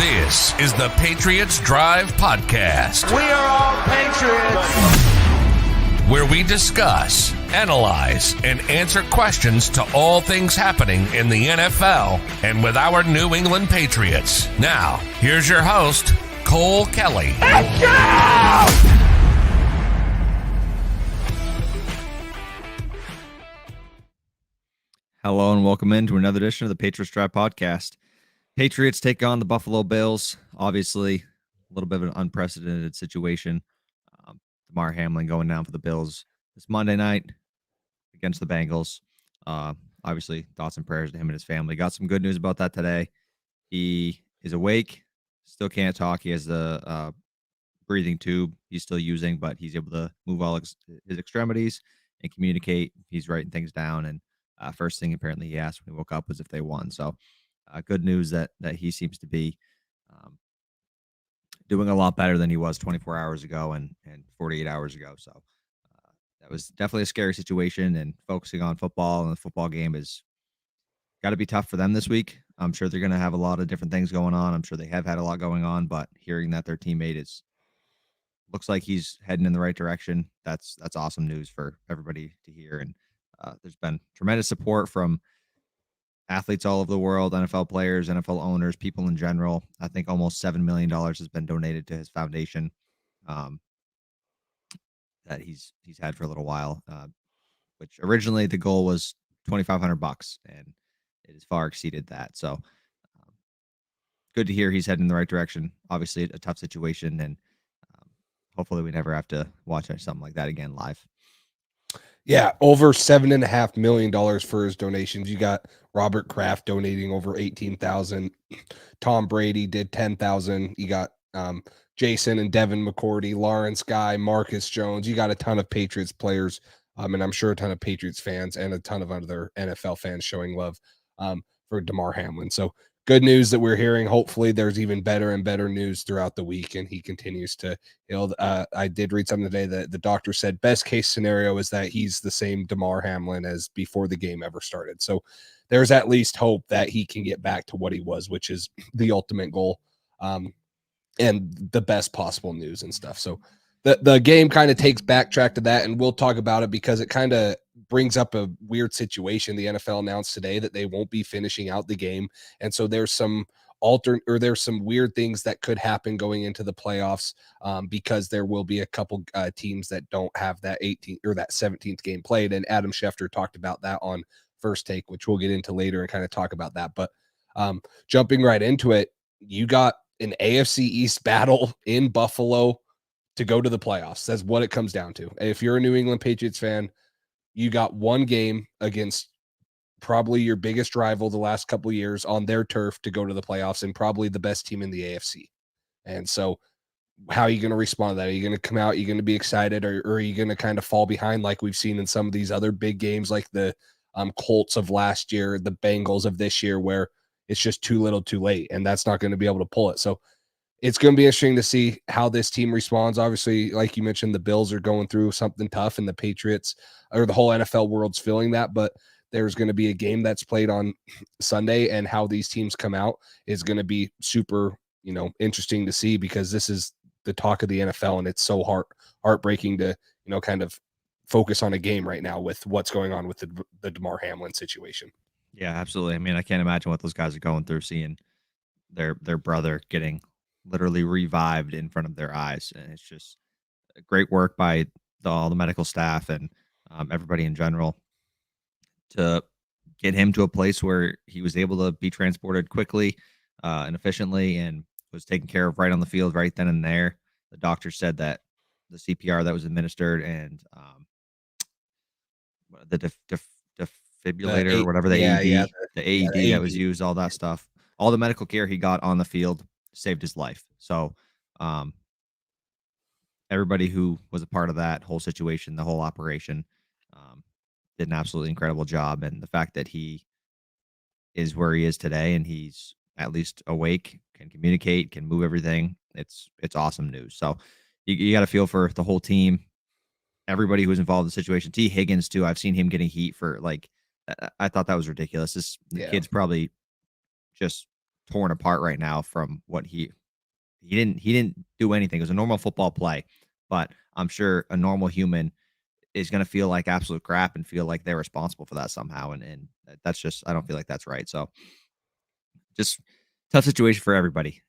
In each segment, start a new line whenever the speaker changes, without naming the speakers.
This is the Patriots Drive Podcast.
We are all Patriots.
Where we discuss, analyze, and answer questions to all things happening in the NFL and with our New England Patriots. Now, here's your host, Cole Kelly.
Let's go!
Hello and welcome into another edition of the Patriots Drive Podcast. Patriots take on the Buffalo Bills. Obviously, a little bit of an unprecedented situation. Damar Hamlin going down for the Bills this Monday night against the Bengals. Obviously, thoughts and prayers to him and his family. Got some good news about that today. He is awake, still can't talk. He has the breathing tube he's still using, but he's able to move all his extremities and communicate. He's writing things down, and first thing apparently he asked when he woke up was if they won. So good news that he seems to be doing a lot better than he was 24 hours ago and 48 hours ago. So that was definitely a scary situation, and focusing on football and the football game is got to be tough for them this week. I'm sure they're going to have a lot of different things going on. I'm sure they have had a lot going on, but hearing that their teammate looks like he's heading in the right direction, that's awesome news for everybody to hear. And there's been tremendous support from athletes all over the world, NFL players, NFL owners, people in general. I think almost $7 million has been donated to his foundation that he's had for a little while, which originally the goal was $2,500, and it has far exceeded that. So good to hear he's heading in the right direction. Obviously, a tough situation, and hopefully we never have to watch something like that again live.
Yeah, over $7.5 million for his donations. You got Robert Kraft donating over $18,000. Tom Brady did $10,000. You got Jason and Devin McCourty, Lawrence Guy, Marcus Jones. You got a ton of Patriots players, and I'm sure a ton of Patriots fans and a ton of other NFL fans showing love for Damar Hamlin. So good news that we're hearing. Hopefully there's even better and better news throughout the week, and he continues to heal. I did read something today that the doctor said best case scenario is that he's the same Damar Hamlin as before the game ever started. So there's at least hope that he can get back to what he was, which is the ultimate goal, and the best possible news and stuff. So the game kind of takes backtrack to that, and we'll talk about it because it kind of brings up a weird situation. The NFL announced today that they won't be finishing out the game, and so there's some there's some weird things that could happen going into the playoffs because there will be a couple teams that don't have that 18th or that 17th game played, and Adam Schefter talked about that on First Take, which we'll get into later and kind of talk about that. But jumping right into it, you got an AFC East battle in Buffalo to go to the playoffs. That's what it comes down to. If you're a New England Patriots fan, you got one game against probably your biggest rival the last couple of years on their turf to go to the playoffs, and probably the best team in the AFC. And so how are you going to respond to that? Are you going to come out, are you going to be excited, or are you going to kind of fall behind like we've seen in some of these other big games like the Colts of last year, the Bengals of this year, where it's just too little too late, and that's not going to be able to pull it. So it's going to be interesting to see how this team responds. Obviously, like you mentioned, the Bills are going through something tough, and the Patriots or the whole NFL world's feeling that, but there's going to be a game that's played on Sunday, and how these teams come out is going to be super, interesting to see, because this is the talk of the NFL, and it's so heartbreaking to, kind of focus on a game right now with what's going on with the Damar Hamlin situation.
Yeah, absolutely. I mean, I can't imagine what those guys are going through, seeing their brother getting literally revived in front of their eyes. And it's just great work by all the medical staff and everybody in general to get him to a place where he was able to be transported quickly and efficiently, and was taken care of right on the field right then and there. The doctor said that the CPR that was administered and the defibrillator or whatever, the AED, the AED that was used, all that stuff, all the medical care he got on the field saved his life. So everybody who was a part of that whole situation, the whole operation, did an absolutely incredible job. And the fact that he is where he is today, and he's at least awake, can communicate, can move everything, it's awesome news. So you got to feel for the whole team, everybody who was involved in the situation. T. Higgins too. I've seen him getting heat for, like, I thought that was ridiculous. The kid's probably just torn apart right now from what he didn't do anything. It was a normal football play, but I'm sure a normal human is going to feel like absolute crap and feel like they're responsible for that somehow. And that's just, I don't feel like that's right. So just tough situation for everybody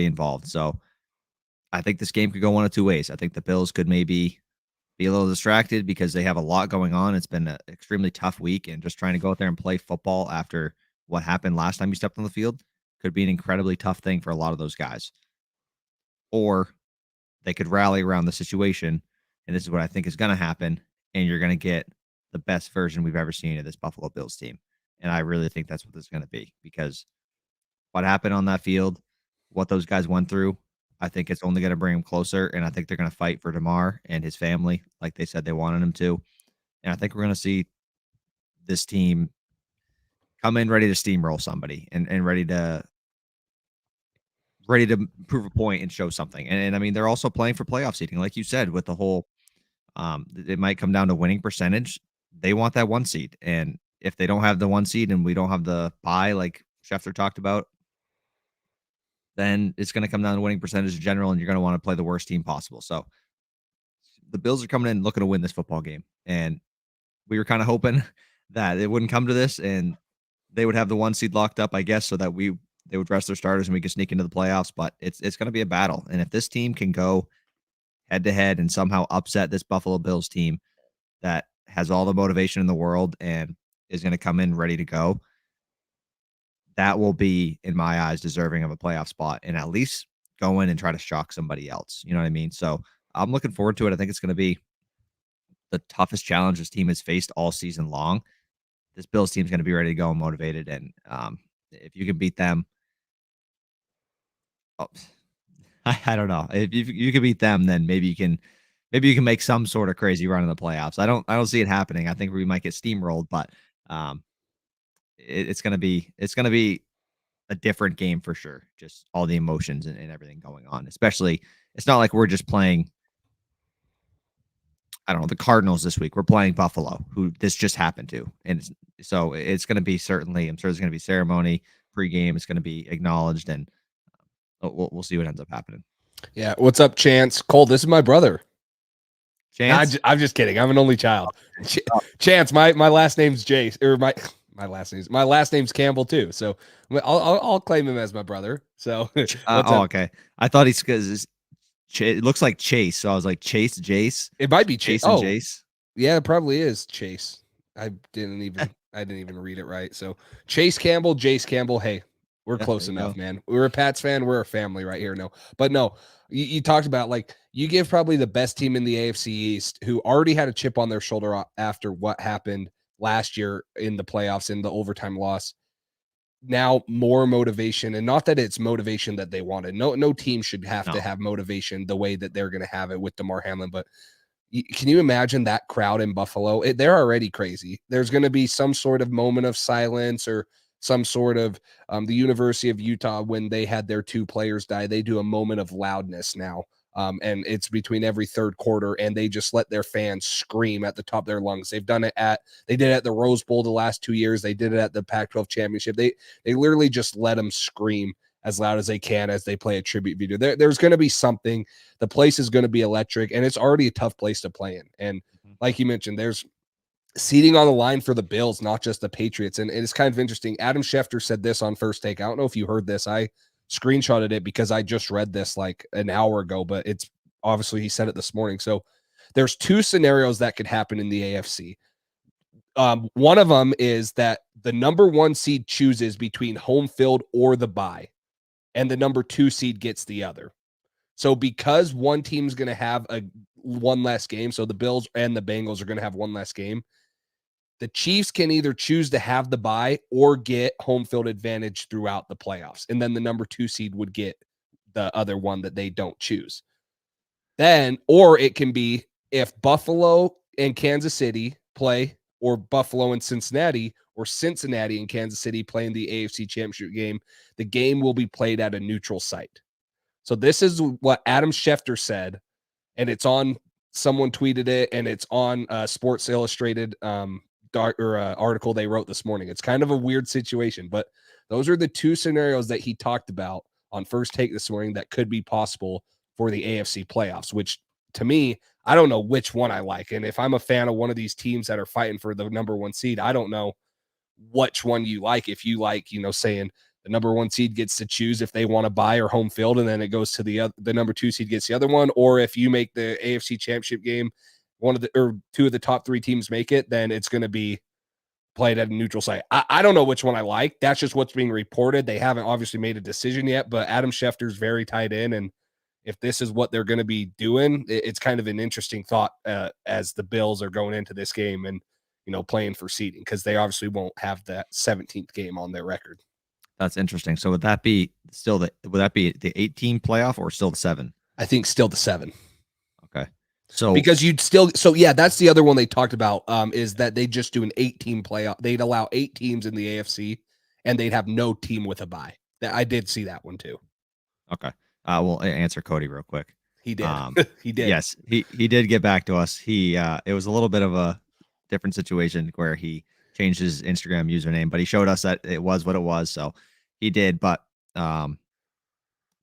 involved. So I think this game could go one of two ways. I think the Bills could maybe be a little distracted because they have a lot going on. It's been an extremely tough week, and just trying to go out there and play football after what happened last time you stepped on the field could be an incredibly tough thing for a lot of those guys. Or they could rally around the situation, and this is what I think is going to happen, and you're going to get the best version we've ever seen of this Buffalo Bills team. And I really think that's what this is going to be, because what happened on that field, what those guys went through, I think it's only going to bring them closer, and I think they're going to fight for Damar and his family like they said they wanted him to. And I think we're going to see this team come in ready to steamroll somebody and ready to prove a point and show something. And I mean, they're also playing for playoff seeding, like you said, with the whole it might come down to winning percentage. They want that one seed. And if they don't have the one seed and we don't have the bye, like Schefter talked about, then it's going to come down to winning percentage in general, and you're going to want to play the worst team possible. So the Bills are coming in looking to win this football game. And we were kind of hoping that it wouldn't come to this and they would have the one seed locked up, I guess, so that they would rest their starters and we could sneak into the playoffs. But it's going to be a battle. And if this team can go head to head and somehow upset this Buffalo Bills team that has all the motivation in the world and is going to come in ready to go, that will be, in my eyes, deserving of a playoff spot and at least go in and try to shock somebody else. You know what I mean? So I'm looking forward to it. I think it's going to be the toughest challenge this team has faced all season long. This Bills team is going to be ready to go and motivated. And if you can beat them, I don't know. If you can beat them, then maybe you can make some sort of crazy run in the playoffs. I don't see it happening. I think we might get steamrolled, but it's gonna be a different game for sure. Just all the emotions and everything going on. Especially, it's not like we're just playing, I don't know, the Cardinals this week. We're playing Buffalo, who this just happened to, and so it's going to be certainly. I'm sure there's going to be ceremony pregame. It's going to be acknowledged, and we'll see what ends up happening.
Yeah. What's up, Chance? Cole, this is my brother.
Chance?
I'm just kidding. I'm an only child. Chance, my last name's Jace, or my last name's Campbell too. So I'll claim him as my brother. So
okay. I thought because it looks like Chase, so I was like Jace.
It might be Chase.
And Jace.
Yeah, it probably is Chase. I didn't even read it right. So Chase Campbell, Jace Campbell. Hey, we're close enough, man. We're a Pats fan. We're a family right here. No, but no, you talked about, like, you give probably the best team in the AFC East, who already had a chip on their shoulder after what happened last year in the playoffs in the overtime loss. Now more motivation, and not that it's motivation that they wanted. No team should have to have motivation the way that they're going to have it with Damar Hamlin. But can you imagine that crowd in Buffalo? They're already crazy. There's going to be some sort of moment of silence, or some sort of the University of Utah, when they had their two players die, they do a moment of loudness now. And it's between every third quarter, and they just let their fans scream at the top of their lungs. They did it at the Rose Bowl the last 2 years. They did it at the Pac-12 championship. They literally just let them scream as loud as they can as they play a tribute video. There's going to be something. The place is going to be electric, and it's already a tough place to play in. And like you mentioned, there's seating on the line for the Bills, not just the Patriots. And it's kind of interesting. Adam Schefter said this on First Take. I don't know if you heard this. I screenshotted it because I just read this like an hour ago, but it's obviously he said it this morning. So there's two scenarios that could happen in the AFC. One of them is that the number one seed chooses between home field or the bye, and the number two seed gets the other. So because one team's going to have one less game, so the Bills and the Bengals are going to have one less game, the Chiefs can either choose to have the bye or get home field advantage throughout the playoffs. And then the number two seed would get the other one that they don't choose. Then, or it can be if Buffalo and Kansas City play, or Buffalo and Cincinnati, or Cincinnati and Kansas City play in the AFC Championship game, the game will be played at a neutral site. So this is what Adam Schefter said, and it's on, someone tweeted it, and it's on Sports Illustrated article they wrote this morning. It's kind of a weird situation, but those are the two scenarios that he talked about on First Take this morning that could be possible for the AFC playoffs, which to me, I don't know which one I like. And if I'm a fan of one of these teams that are fighting for the number one seed, I don't know which one you like. If you like, saying the number one seed gets to choose if they want to buy or home field, and then it goes to the number two seed gets the other one, or if you make the AFC championship game, two of the top three teams make it, then it's going to be played at a neutral site. I don't know which one I like. That's just what's being reported. They haven't obviously made a decision yet, but Adam Schefter's very tied in, and if this is what they're going to be doing, it's kind of an interesting thought as the Bills are going into this game and playing for seeding, because they obviously won't have that 17th game on their record.
That's interesting. So would that be the 8-team playoff or still the 7?
I think still the 7.
Okay. So
because that's the other one they talked about, is that they just do an 8-team playoff. They'd allow 8 teams in the AFC and they'd have no team with a bye. I did see that one too.
Okay. We'll answer Cody real quick.
He did. He did.
Yes, he did get back to us. It was a little bit of a different situation where he changed his Instagram username, but he showed us that it was what it was. So he did, but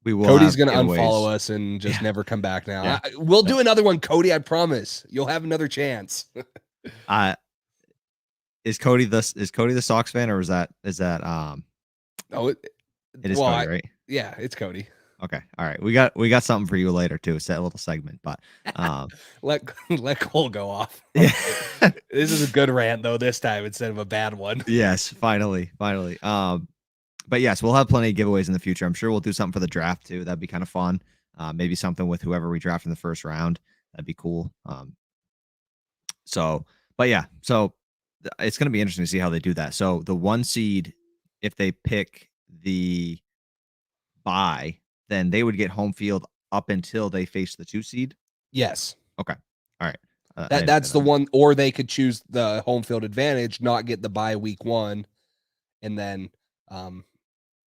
we will.
Cody's going to unfollow us and just never come back now.
Yeah.
We'll do another one, Cody. I promise. You'll have another chance.
Is Cody the Sox fan, or is that
Oh,
it is Cody, right?
Yeah, it's Cody.
Okay. All right. We got something for you later too. It's that little segment, but
let Cole go off.
Yeah.
This is a good rant though this time instead of a bad one.
Yes, finally. But yes, we'll have plenty of giveaways in the future. I'm sure we'll do something for the draft too. That'd be kind of fun. Maybe something with whoever we draft in the first round. That'd be cool. So it's going to be interesting to see how they do that. So the 1 seed, if they pick the bye, then they would get home field up until they face the 2 seed.
Yes.
Okay. All right.
That's the one, or they could choose the home field advantage, not get the bye week 1, and then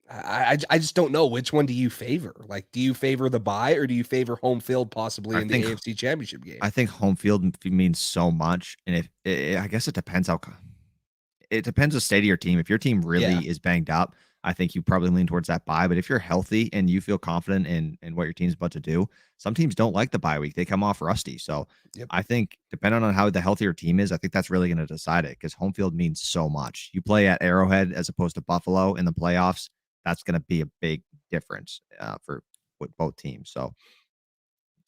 I just don't know, which one do you favor? Like, do you favor the bye or do you favor home field possibly in the AFC Championship game?
I think home field means so much, and I guess it depends it depends the state of your team. If your team really is banged up, I think you probably lean towards that bye. But if you're healthy and you feel confident in what your team's about to do, some teams don't like the bye week. They come off rusty. So I think depending on how the healthier team is, I think that's really going to decide it, because home field means so much. You play at Arrowhead as opposed to Buffalo in the playoffs. That's going to be a big difference with both teams. So,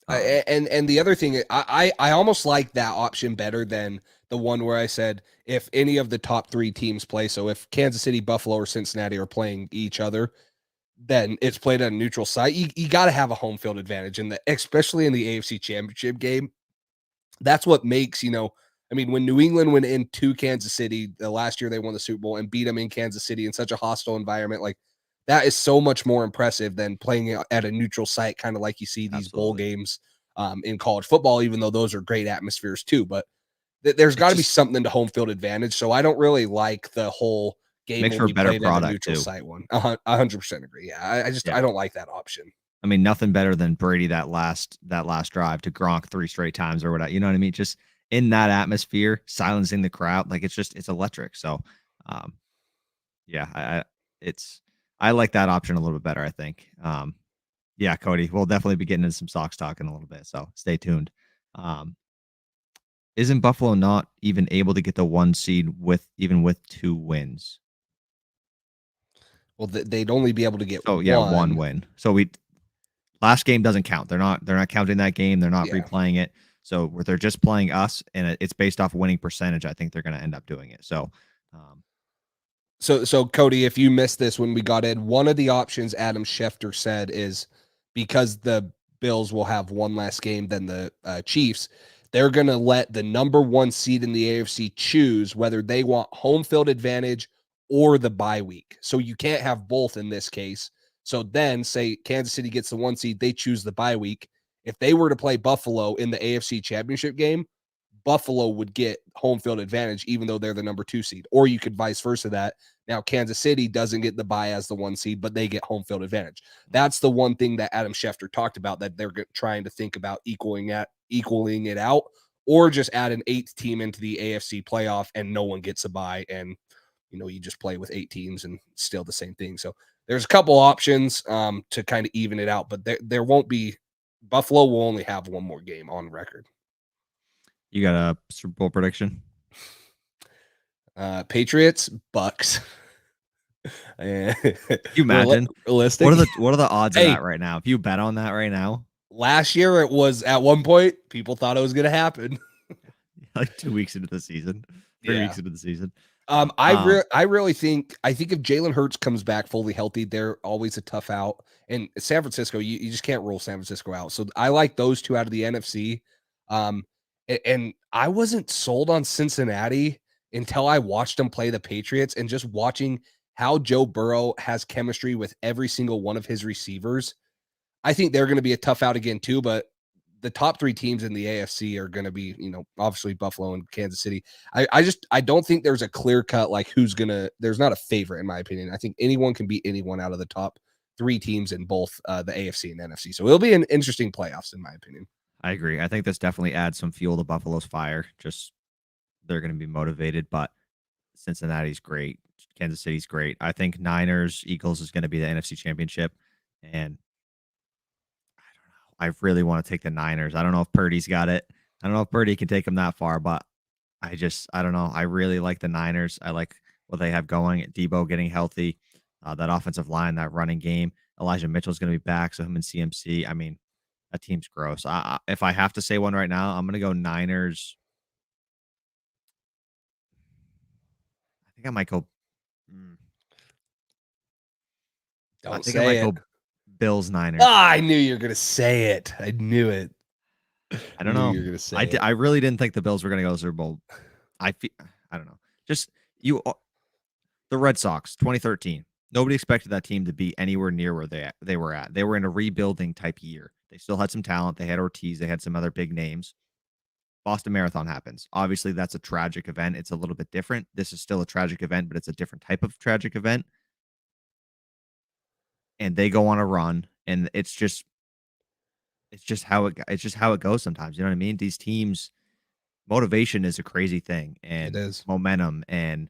and the other thing, I almost like that option better than the one where I said if any of the top 3 teams play. So if Kansas City, Buffalo, or Cincinnati are playing each other, then it's played at a neutral site. You got to have a home field advantage, and especially in the AFC Championship game. That's what makes when New England went into Kansas City the last year they won the Super Bowl and beat them in Kansas City in such a hostile environment, like that is so much more impressive than playing at a neutral site, kind of like you see these bowl games in college football, even though those are great atmospheres too. But there's got to be something to home field advantage. So I don't really like the whole game
makes for a better product at a neutral
site one. 100% agree. Yeah, I don't like that option.
I mean, nothing better than Brady that last drive to Gronk 3 straight times or whatever. You know what I mean? Just in that atmosphere, silencing the crowd, like it's electric. So, I like that option a little bit better, I think. Cody, we'll definitely be getting into some Sox talk in a little bit, so stay tuned. Isn't Buffalo not even able to get the 1 seed with 2 wins?
Well, they'd only be able to get
1 win. So last game doesn't count. They're not counting that game. They're not replaying it. So they're just playing us, and it's based off winning percentage. I think they're going to end up doing it. So,
So Cody, if you missed this when we got in, one of the options Adam Schefter said is because the Bills will have one less game than the Chiefs, they're going to let the number 1 seed in the AFC choose whether they want home field advantage or the bye week. So you can't have both in this case. So then say Kansas City gets the 1 seed, they choose the bye week. If they were to play Buffalo in the AFC Championship game, Buffalo would get home field advantage, even though they're the number 2 seed, or you could vice versa that. Now, Kansas City doesn't get the bye as the 1 seed, but they get home field advantage. That's the one thing that Adam Schefter talked about, that they're trying to think about equaling it out, or just add an 8th team into the AFC playoff and no one gets a bye, and you just play with 8 teams and still the same thing. So there's a couple options to kind of even it out, but there won't be. Buffalo will only have one more game on record.
You got a Super Bowl prediction?
Patriots, Bucks.
You imagine
realistic?
What are the odds of
Hey,
that right now? If you bet on that right now,
last year it was at one point people thought it was going to happen.
like 2 weeks into the season, 3 weeks into the season.
I really think if Jalen Hurts comes back fully healthy, they're always a tough out. And San Francisco, you just can't rule San Francisco out. So I like those two out of the NFC. And I wasn't sold on Cincinnati until I watched them play the Patriots, and just watching how Joe Burrow has chemistry with every single one of his receivers. I think they're going to be a tough out again too, but the top 3 teams in the AFC are going to be, obviously Buffalo and Kansas City. I don't think there's a clear cut, like there's not a favorite in my opinion. I think anyone can beat anyone out of the top 3 teams in both the AFC and NFC. So it'll be an interesting playoffs in my opinion.
I agree. I think this definitely adds some fuel to Buffalo's fire. Just they're going to be motivated, but Cincinnati's great. Kansas City's great. I think Niners, Eagles is going to be the NFC Championship, and I really want to take the Niners. I don't know if Purdy's got it. I don't know if Purdy can take them that far, but I don't know. I really like the Niners. I like what they have going. Debo getting healthy, that offensive line, that running game. Elijah Mitchell's going to be back, so him and CMC. I mean, that team's gross. If I have to say one right now, I'm going to go Niners. I think I might go. I think I might go Bills Niners.
I knew you were going to say it. I knew it.
I don't know.
You're going to say it.
I really didn't think the Bills were going to go to the Super Bowl. I don't know. Just the Red Sox, 2013. Nobody expected that team to be anywhere near where they were at. They were in a rebuilding type year. They still had some talent. They had Ortiz. They had some other big names. Boston Marathon happens. Obviously, that's a tragic event. It's a little bit different. This is still a tragic event, but it's a different type of tragic event. And they go on a run, and it's just how it goes sometimes. You know what I mean? These teams, motivation is a crazy thing, and
it is.
Momentum. And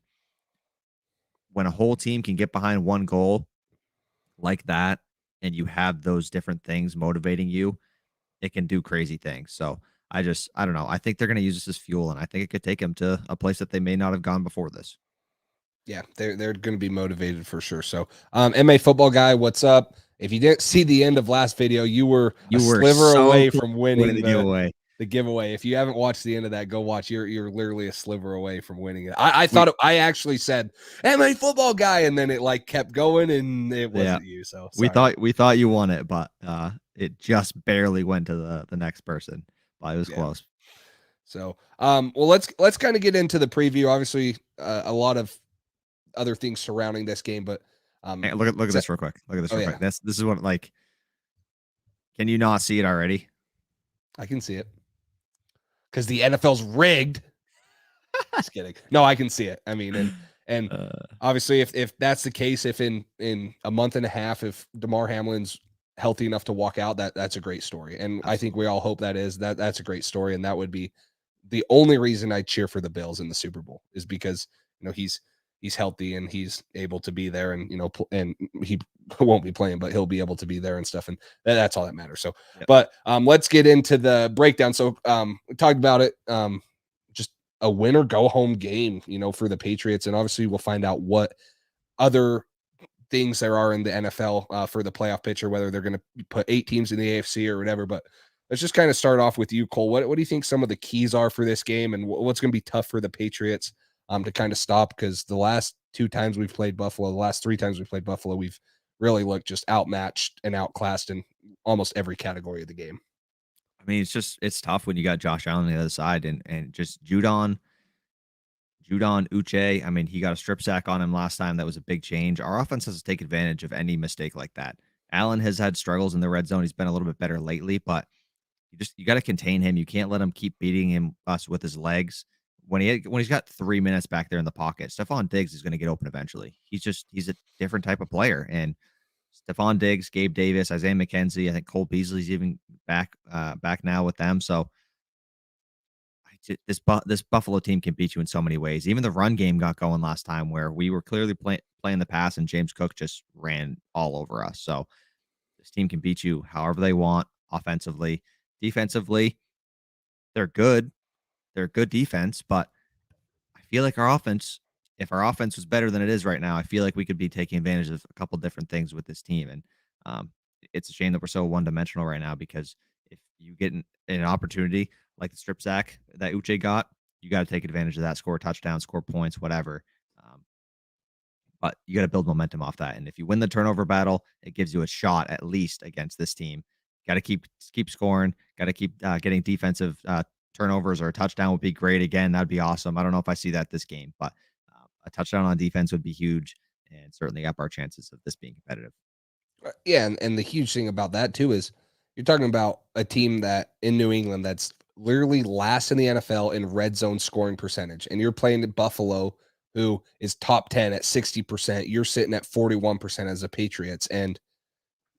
when a whole team can get behind one goal like that, and you have those different things motivating you, it can do crazy things. So I don't know. I think they're going to use this as fuel, and I think it could take them to a place that they may not have gone before this.
Yeah, they're going to be motivated for sure. So, MA football guy, what's up? If you didn't see the end of last video, you were a sliver away from winning the giveaway. If you haven't watched the end of that, go watch. You're literally a sliver away from winning it. I thought I actually said MA football guy, and then it like kept going, and it wasn't you. So sorry.
we thought you won it, but it just barely went to the next person. But it was close.
So, well, let's kind of get into the preview. Obviously, a lot of other things surrounding this game, but
hey, look at this real quick. Look at this real quick. This is what, like, can you not see it already?
I can see it because the NFL's rigged. Just kidding. No, I can see it. I mean, and obviously, if that's the case, if in a month and a half, if DeMar Hamlin's healthy enough to walk out, that's a great story, and I think we all hope that's a great story, and that would be the only reason I cheer for the Bills in the Super Bowl is because he's healthy and he's able to be there, and and he won't be playing, but he'll be able to be there and stuff, and that's all that matters. So, but let's get into the breakdown. So, we talked about it. Just a win or go home game, for the Patriots, and obviously we'll find out what other things there are in the NFL for the playoff picture, whether they're going to put 8 teams in the AFC or whatever. But let's just kind of start off with you, Cole. What do you think some of the keys are for this game, and what's going to be tough for the Patriots to kind of stop? Because the last 2 times we've played Buffalo, the last 3 times we've played Buffalo, we've really looked just outmatched and outclassed in almost every category of the game.
I mean, it's tough when you got Josh Allen on the other side and just Judon Uche. I mean, he got a strip sack on him last time. That was a big change. Our offense has to take advantage of any mistake like that. Allen has had struggles in the red zone. He's been a little bit better lately, but you got to contain him. You can't let him keep beating us with his legs. When he's got 3 minutes back there in the pocket, Stephon Diggs is going to get open eventually. He's a different type of player. And Stephon Diggs, Gabe Davis, Isaiah McKenzie, I think Cole Beasley's even back now with them. So this Buffalo team can beat you in so many ways. Even the run game got going last time where we were clearly playing the pass and James Cook just ran all over us. So this team can beat you however they want offensively. Defensively, they're good. They're good defense, but I feel like if our offense was better than it is right now, I feel like we could be taking advantage of a couple different things with this team. And um, it's a shame that we're so one dimensional right now because if you get an opportunity like the strip sack that Uche got, you got to take advantage of that, score a touchdown, score points, whatever. But you got to build momentum off that. And if you win the turnover battle, it gives you a shot at least against this team. Got to keep scoring. Got to keep getting defensive turnovers, or a touchdown would be great. Again, that'd be awesome. I don't know if I see that this game, but a touchdown on defense would be huge and certainly up our chances of this being competitive.
Yeah, and the huge thing about that too is you're talking about a team that in New England that's literally last in the NFL in red zone scoring percentage, and you're playing at Buffalo, who is top 10 at 60%. You're sitting at 41% as the Patriots, and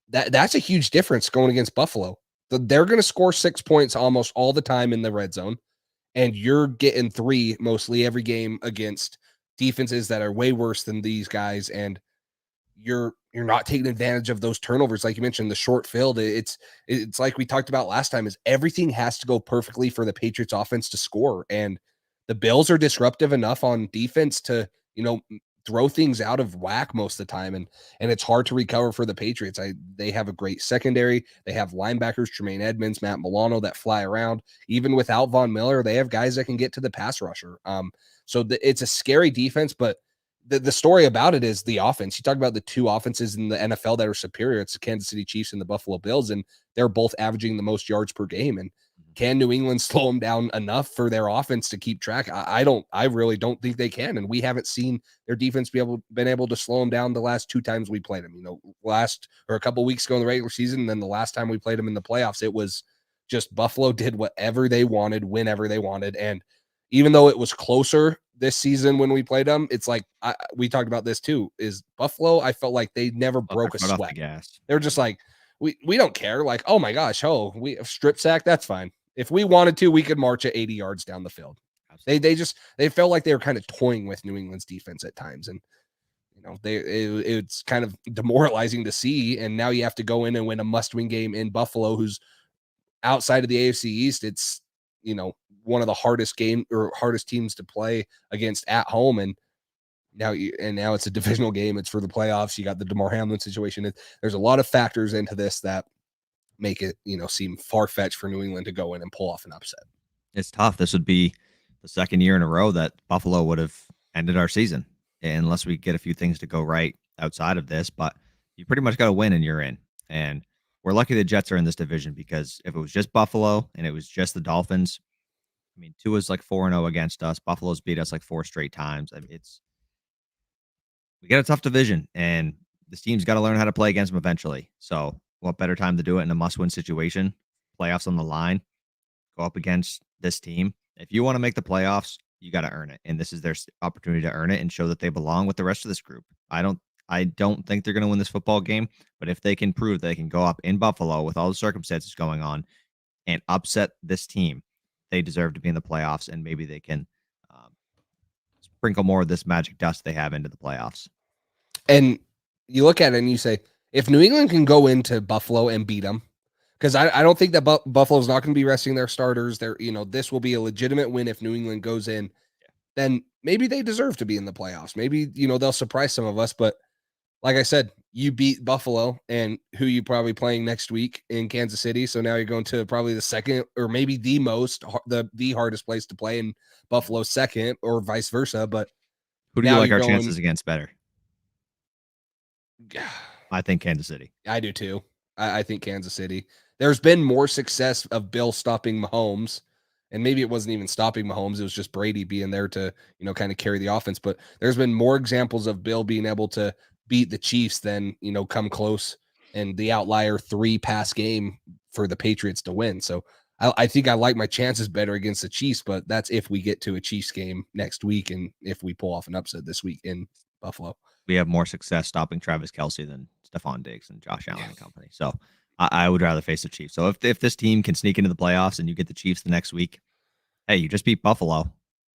that's a huge difference going against Buffalo. They're going to score 6 points almost all the time in the red zone, and you're getting 3 mostly every game against defenses that are way worse than these guys, and you're not taking advantage of those turnovers. Like you mentioned, the short field, it's like we talked about last time, is everything has to go perfectly for the Patriots offense to score. And the Bills are disruptive enough on defense to, throw things out of whack most of the time. And it's hard to recover for the Patriots. They have a great secondary. They have linebackers, Tremaine Edmonds, Matt Milano, that fly around. Even without Von Miller, they have guys that can get to the pass rusher. So it's a scary defense, but the story about it is the offense. You talk about the two offenses in the NFL that are superior. It's the Kansas City Chiefs and the Buffalo Bills, and they're both averaging the most yards per game. And can New England slow them down enough for their offense to keep track? I really don't think they can. And we haven't seen their defense been able to slow them down the last 2 times we played them. A couple weeks ago in the regular season, and then the last time we played them in the playoffs, it was just Buffalo did whatever they wanted, whenever they wanted. And even though it was closer this season when we played them, it's like we talked about this too, is Buffalo, I felt like they never broke a sweat. They're just like, we don't care. Like, oh my gosh, we strip sack, that's fine. If we wanted to, we could march at 80 yards down the field. They felt like they were kind of toying with New England's defense at times. And it's kind of demoralizing to see. And now you have to go in and win a must-win game in Buffalo, who's outside of the AFC East. It's one of the hardest teams to play against at home. And now it's a divisional game. It's for the playoffs. You got the DeMar Hamlin situation. There's a lot of factors into this that make it, seem far-fetched for New England to go in and pull off an upset.
It's tough. This would be the second year in a row that Buffalo would have ended our season unless we get a few things to go right outside of this. But you pretty much got to win and you're in. And we're lucky the Jets are in this division, because if it was just Buffalo and it was just the Dolphins, I mean, Tua's like 4-0 against us. Buffalo's beat us like 4 straight times. I mean, we got a tough division, and this team's got to learn how to play against them eventually. So what better time to do it in a must-win situation? Playoffs on the line. Go up against this team. If you want to make the playoffs, you got to earn it, and this is their opportunity to earn it and show that they belong with the rest of this group. I don't think they're going to win this football game, but if they can prove they can go up in Buffalo with all the circumstances going on and upset this team, they deserve to be in the playoffs, and maybe they can sprinkle more of this magic dust they have into the playoffs.
And you look at it and you say, if New England can go into Buffalo and beat them, because I don't think that Buffalo's not going to be resting their starters. This will be a legitimate win if New England goes in. Then maybe they deserve to be in the playoffs. Maybe, they'll surprise some of us. But like I said, you beat Buffalo, and who you probably playing next week in Kansas City. So now you're going to probably the second, or maybe the hardest place to play in Buffalo second, or vice versa. But
who do you like our chances against better? I think Kansas City.
I do too. I think Kansas City. There's been more success of Bill stopping Mahomes, and maybe it wasn't even stopping Mahomes. It was just Brady being there to, kind of carry the offense. But there's been more examples of Bill being able to beat the Chiefs than, come close, and the outlier 3-pass game for the Patriots to win. So I think I like my chances better against the Chiefs, but that's if we get to a Chiefs game next week and if we pull off an upset this week in Buffalo.
We have more success stopping Travis Kelce than Stephon Diggs and Josh Allen and company. So I would rather face the Chiefs. So if this team can sneak into the playoffs and you get the Chiefs the next week, hey, you just beat Buffalo,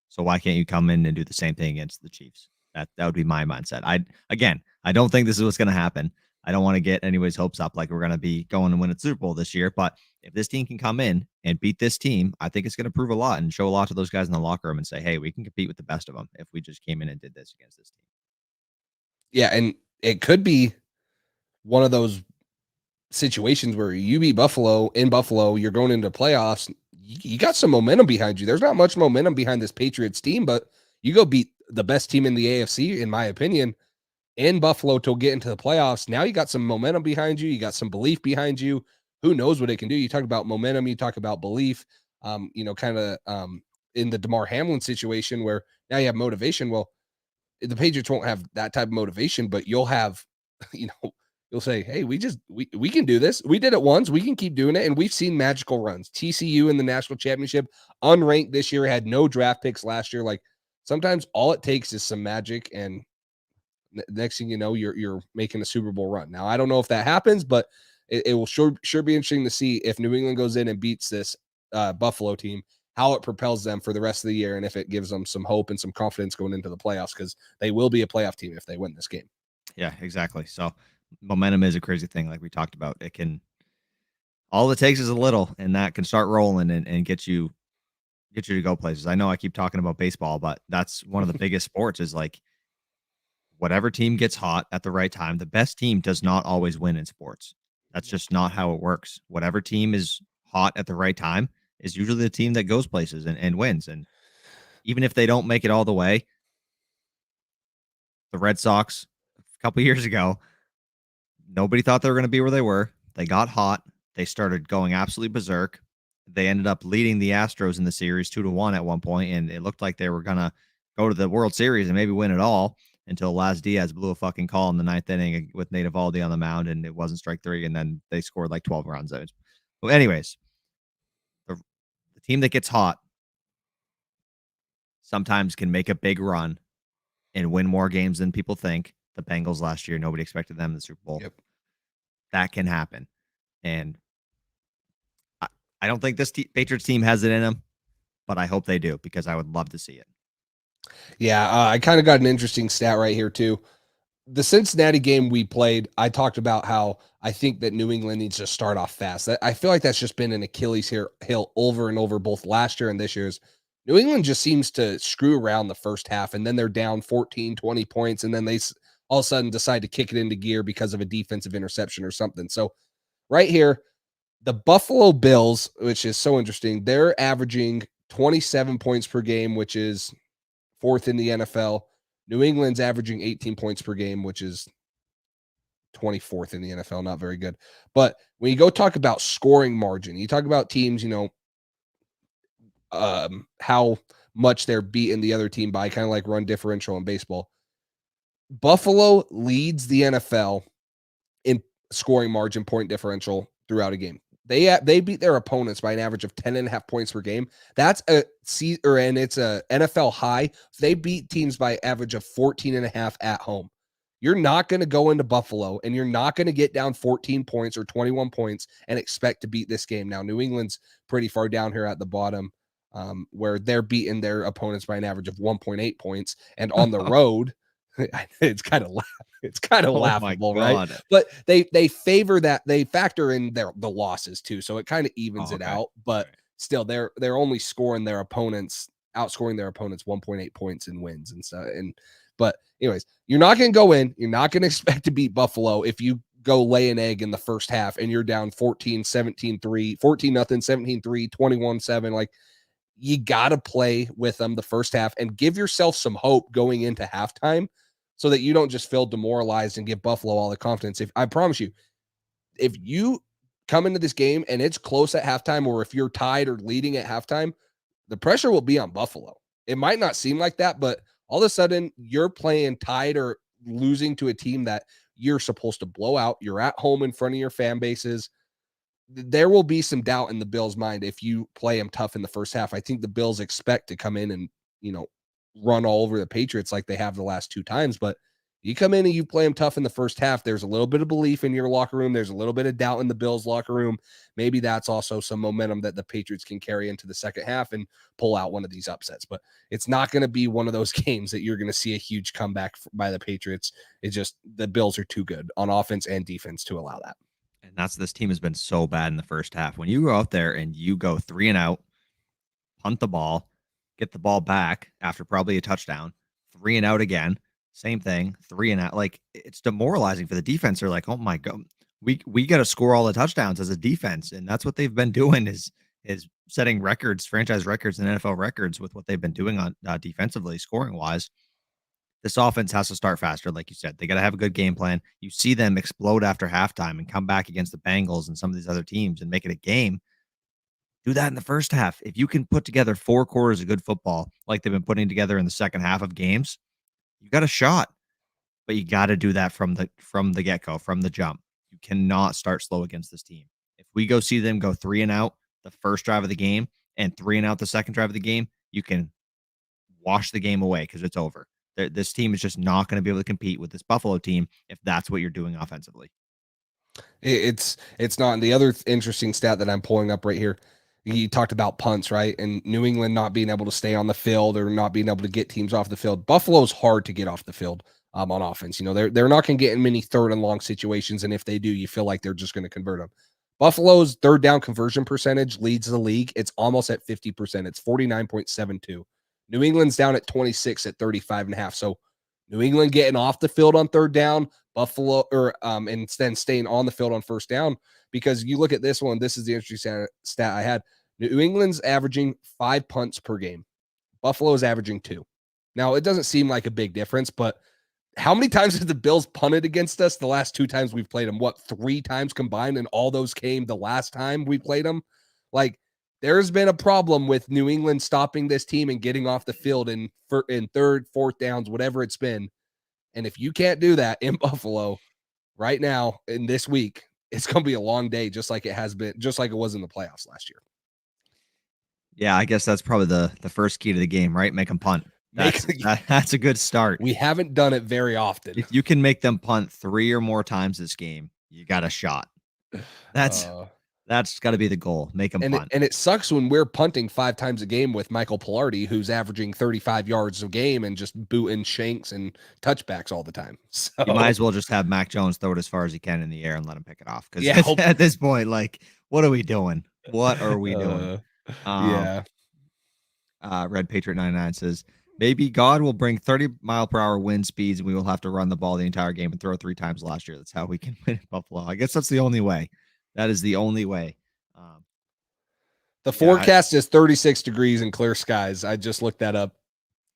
so why can't you come in and do the same thing against the Chiefs? That would be my mindset. I don't think this is what's going to happen. I don't want to get anybody's hopes up like we're going to be going and win a Super Bowl this year. But if this team can come in and beat this team, I think it's going to prove a lot and show a lot to those guys in the locker room and say, hey, we can compete with the best of them if we just came in and did this against this team.
Yeah, and it could be one of those situations where you beat Buffalo in Buffalo, you're going into playoffs. You got some momentum behind you. There's not much momentum behind this Patriots team, but you go beat the best team in the AFC, in my opinion, in Buffalo to get into the playoffs. Now you got some momentum behind you. You got some belief behind you. Who knows what it can do? You talk about momentum. You talk about belief. Kind of in the DeMar Hamlin situation where now you have motivation. Well, the Patriots won't have that type of motivation, but you'll have, you'll say, hey, we can do this. We did it once. We can keep doing it. And we've seen magical runs. TCU in the national championship, unranked this year, had no draft picks last year. Like sometimes all it takes is some magic. And next thing you know, you're making a Super Bowl run. Now, I don't know if that happens, but it will sure be interesting to see if New England goes in and beats this Buffalo team, how it propels them for the rest of the year, and if it gives them some hope and some confidence going into the playoffs, because they will be a playoff team if they win this game.
Yeah, exactly. So momentum is a crazy thing, like we talked about. It can all it takes is a little, and that can start rolling and get you to go places. I know I keep talking about baseball, but that's one of the biggest sports is like whatever team gets hot at the right time, the best team does not always win in sports. That's just not how it works. Whatever team is hot at the right time is usually the team that goes places and wins. And even if they don't make it all the way, the Red Sox a couple years ago, nobody thought they were going to be where they were. They got hot. They started going absolutely berserk. They ended up leading the Astros in the series 2-1 at one point, and it looked like they were going to go to the World Series and maybe win it all until Laz Diaz blew a fucking call in the ninth inning with Nate Eovaldi on the mound, and it wasn't strike three, and then they scored like 12 runs. Well, anyways, the team that gets hot sometimes can make a big run and win more games than people think. The Bengals last year, nobody expected them in the Super Bowl.
Yep.
That can happen. And I don't think this Patriots team has it in them, but I hope they do because I would love to see it.
Yeah, I kind of got an interesting stat right here too. The Cincinnati game we played, I talked about how I think that New England needs to start off fast. I feel like that's just been an Achilles heel over and over, both last year and this year's. New England just seems to screw around the first half, and then they're down 14, 20 points, and then they all of a sudden decide to kick it into gear because of a defensive interception or something. So right here, the Buffalo Bills, which is so interesting, they're averaging 27 points per game, which is fourth in the NFL. New England's averaging 18 points per game, which is 24th in the NFL. Not very good. But when you go talk about scoring margin, you talk about teams, how much they're beating the other team by, kind of like run differential in baseball. Buffalo leads the NFL in scoring margin, point differential throughout a game. They beat their opponents by an average of 10.5 points per game. That's and it's a NFL high. They beat teams by average of 14.5 at home. You're not going to go into Buffalo and you're not going to get down 14 points or 21 points and expect to beat this game. Now, New England's pretty far down here at the bottom, where they're beating their opponents by an average of 1.8 points, and on the road, it's kind of laughable, right? But they favor that, they factor in the losses too, so it kind of evens it out. But still, they're only outscoring their opponents 1.8 points in wins and stuff. But anyways, you're not going to go in, you're not going to expect to beat Buffalo if you go lay an egg in the first half and you're down 14 0 17-3, 21-7. Like, you got to play with them the first half and give yourself some hope going into halftime so that you don't just feel demoralized and give Buffalo all the confidence. I promise you, if you come into this game and it's close at halftime, or if you're tied or leading at halftime, the pressure will be on Buffalo. It might not seem like that, but all of a sudden you're playing tied or losing to a team that you're supposed to blow out. You're at home in front of your fan bases. There will be some doubt in the Bills' mind if you play them tough in the first half. I think the Bills expect to come in and, run all over the Patriots like they have the last two times. But You come in and you play them tough in the first half. There's a little bit of belief in your locker room. There's a little bit of doubt in the Bills locker room. Maybe that's also some momentum that the Patriots can carry into the second half and pull out one of these upsets. But it's not going to be one of those games that you're going to see a huge comeback by the Patriots. It's just the Bills are too good on offense and defense to allow that.
And this team has been so bad in the first half. When you go out there and you go 3 and out, punt the ball, get the ball back after probably a touchdown, 3 and out again, same thing, 3 and out. Like, it's demoralizing for the defense. They're like, oh my God, we got to score all the touchdowns as a defense. And that's what they've been doing is setting records, franchise records and NFL records with what they've been doing on defensively, scoring wise. This offense has to start faster, like you said. They got to have a good game plan. You see them explode after halftime and come back against the Bengals and some of these other teams and make it a game. Do that in the first half. If you can put together 4 quarters of good football like they've been putting together in the second half of games, you got a shot. But you got to do that from the get-go, from the jump. You cannot start slow against this team. If we go see them go 3 and out the first drive of the game and 3 and out the second drive of the game, you can wash the game away because it's over. This team is just not going to be able to compete with this Buffalo team if that's what you're doing offensively.
It's not. And the other interesting stat that I'm pulling up right here, you talked about punts, right? And New England not being able to stay on the field or not being able to get teams off the field. Buffalo's hard to get off the field on offense. You know, they're not going to get in many third and long situations, and if they do, you feel like they're just going to convert them. Buffalo's third down conversion percentage leads the league. It's almost at 50%. It's 49.72. New England's down at 26 at 35.5. So New England getting off the field on third down, Buffalo and then staying on the field on first down. Because you look at this one, this is the interesting stat I had. New England's averaging 5 punts per game. Buffalo is averaging 2. Now, it doesn't seem like a big difference, but how many times have the Bills punted against us the last 2 times we've played them? 3 times combined, and all those came the last time we played them? Like, there's been a problem with New England stopping this team and getting off the field in third, fourth downs, whatever it's been. And if you can't do that in Buffalo right now in this week, it's going to be a long day, just like it has been, just like it was in the playoffs last year.
Yeah, I guess that's probably the first key to the game, right? Make them punt. That's a good start.
We haven't done it very often.
If you can make them punt 3 or more times this game, you got a shot. That's got to be the goal. Make them punt.
And it sucks when we're punting 5 times a game with Michael Pilardi, who's averaging 35 yards a game and just booting shanks and touchbacks all the time. So
you might as well just have Mac Jones throw it as far as he can in the air and let him pick it off. Because at this point, like, what are we doing? What are we doing? Red Patriot 99 says, maybe God will bring 30-mile-per-hour wind speeds and we will have to run the ball the entire game and throw 3 times last year. That's how we can win in Buffalo. I guess that's the only way. That is the only way.
The forecast is 36 degrees and clear skies. I just looked that up.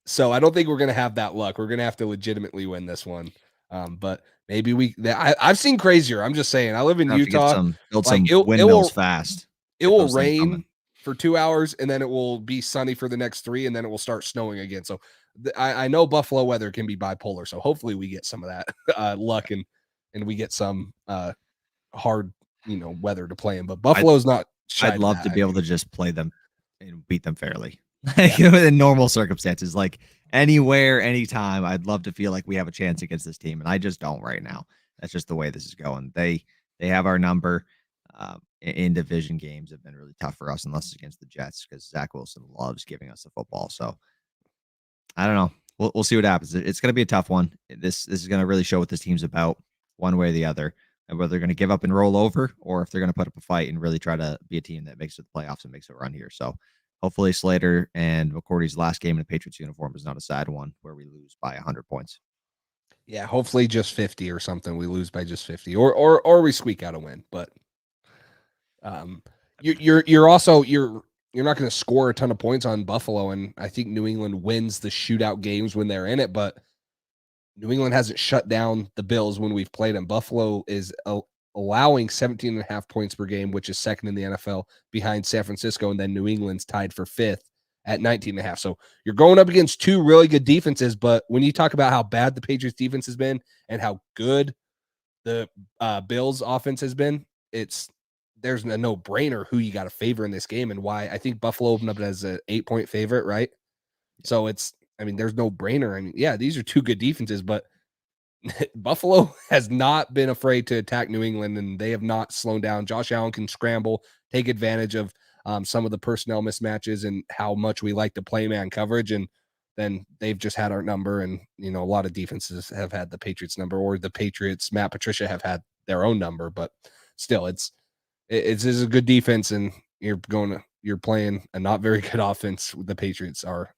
So I don't think we're going to have that luck. We're going to have to legitimately win this one. But maybe I've seen crazier. I'm just saying. I live in Utah.
Build some windmills fast.
It will rain for 2 hours, and then it will be sunny for the next 3, and then it will start snowing again. So I know Buffalo weather can be bipolar. So hopefully we get some of that luck and we get some hard weather to play in. But Buffalo's not.
I'd love to be able to just play them and beat them fairly. In normal circumstances, like anywhere, anytime, I'd love to feel like we have a chance against this team, and I just don't right now. That's just the way this is going. They have our number. In division games have been really tough for us, unless it's against the Jets, because Zach Wilson loves giving us the football. So I don't know. We'll see what happens. It's going to be a tough one. This is going to really show what this team's about, one way or the other, and whether they're going to give up and roll over, or if they're going to put up a fight and really try to be a team that makes it to the playoffs and makes a run here. So hopefully Slater and McCourty's last game in a Patriots uniform is not a sad one where we lose by 100 points.
Yeah, hopefully just 50 or something. We lose by just 50, or we squeak out a win. But you're also not going to score a ton of points on Buffalo, and I think New England wins the shootout games when they're in it. But New England hasn't shut down the Bills when we've played them. Buffalo is allowing 17.5 points per game, which is second in the NFL behind San Francisco, and then New England's tied for 5th at 19.5. So you're going up against 2 really good defenses, but when you talk about how bad the Patriots defense has been and how good the Bills offense has been, there's a no-brainer who you got to favor in this game and why. I think Buffalo opened up as an 8-point favorite, right? So there's no brainer. I mean, yeah, these are 2 good defenses, but Buffalo has not been afraid to attack New England, and they have not slowed down. Josh Allen can scramble, take advantage of some of the personnel mismatches and how much we like to play man coverage. And then they've just had our number. And, a lot of defenses have had the Patriots number, or the Patriots, Matt Patricia, have had their own number. But still, it's a good defense, and you're playing a not very good offense. The Patriots are,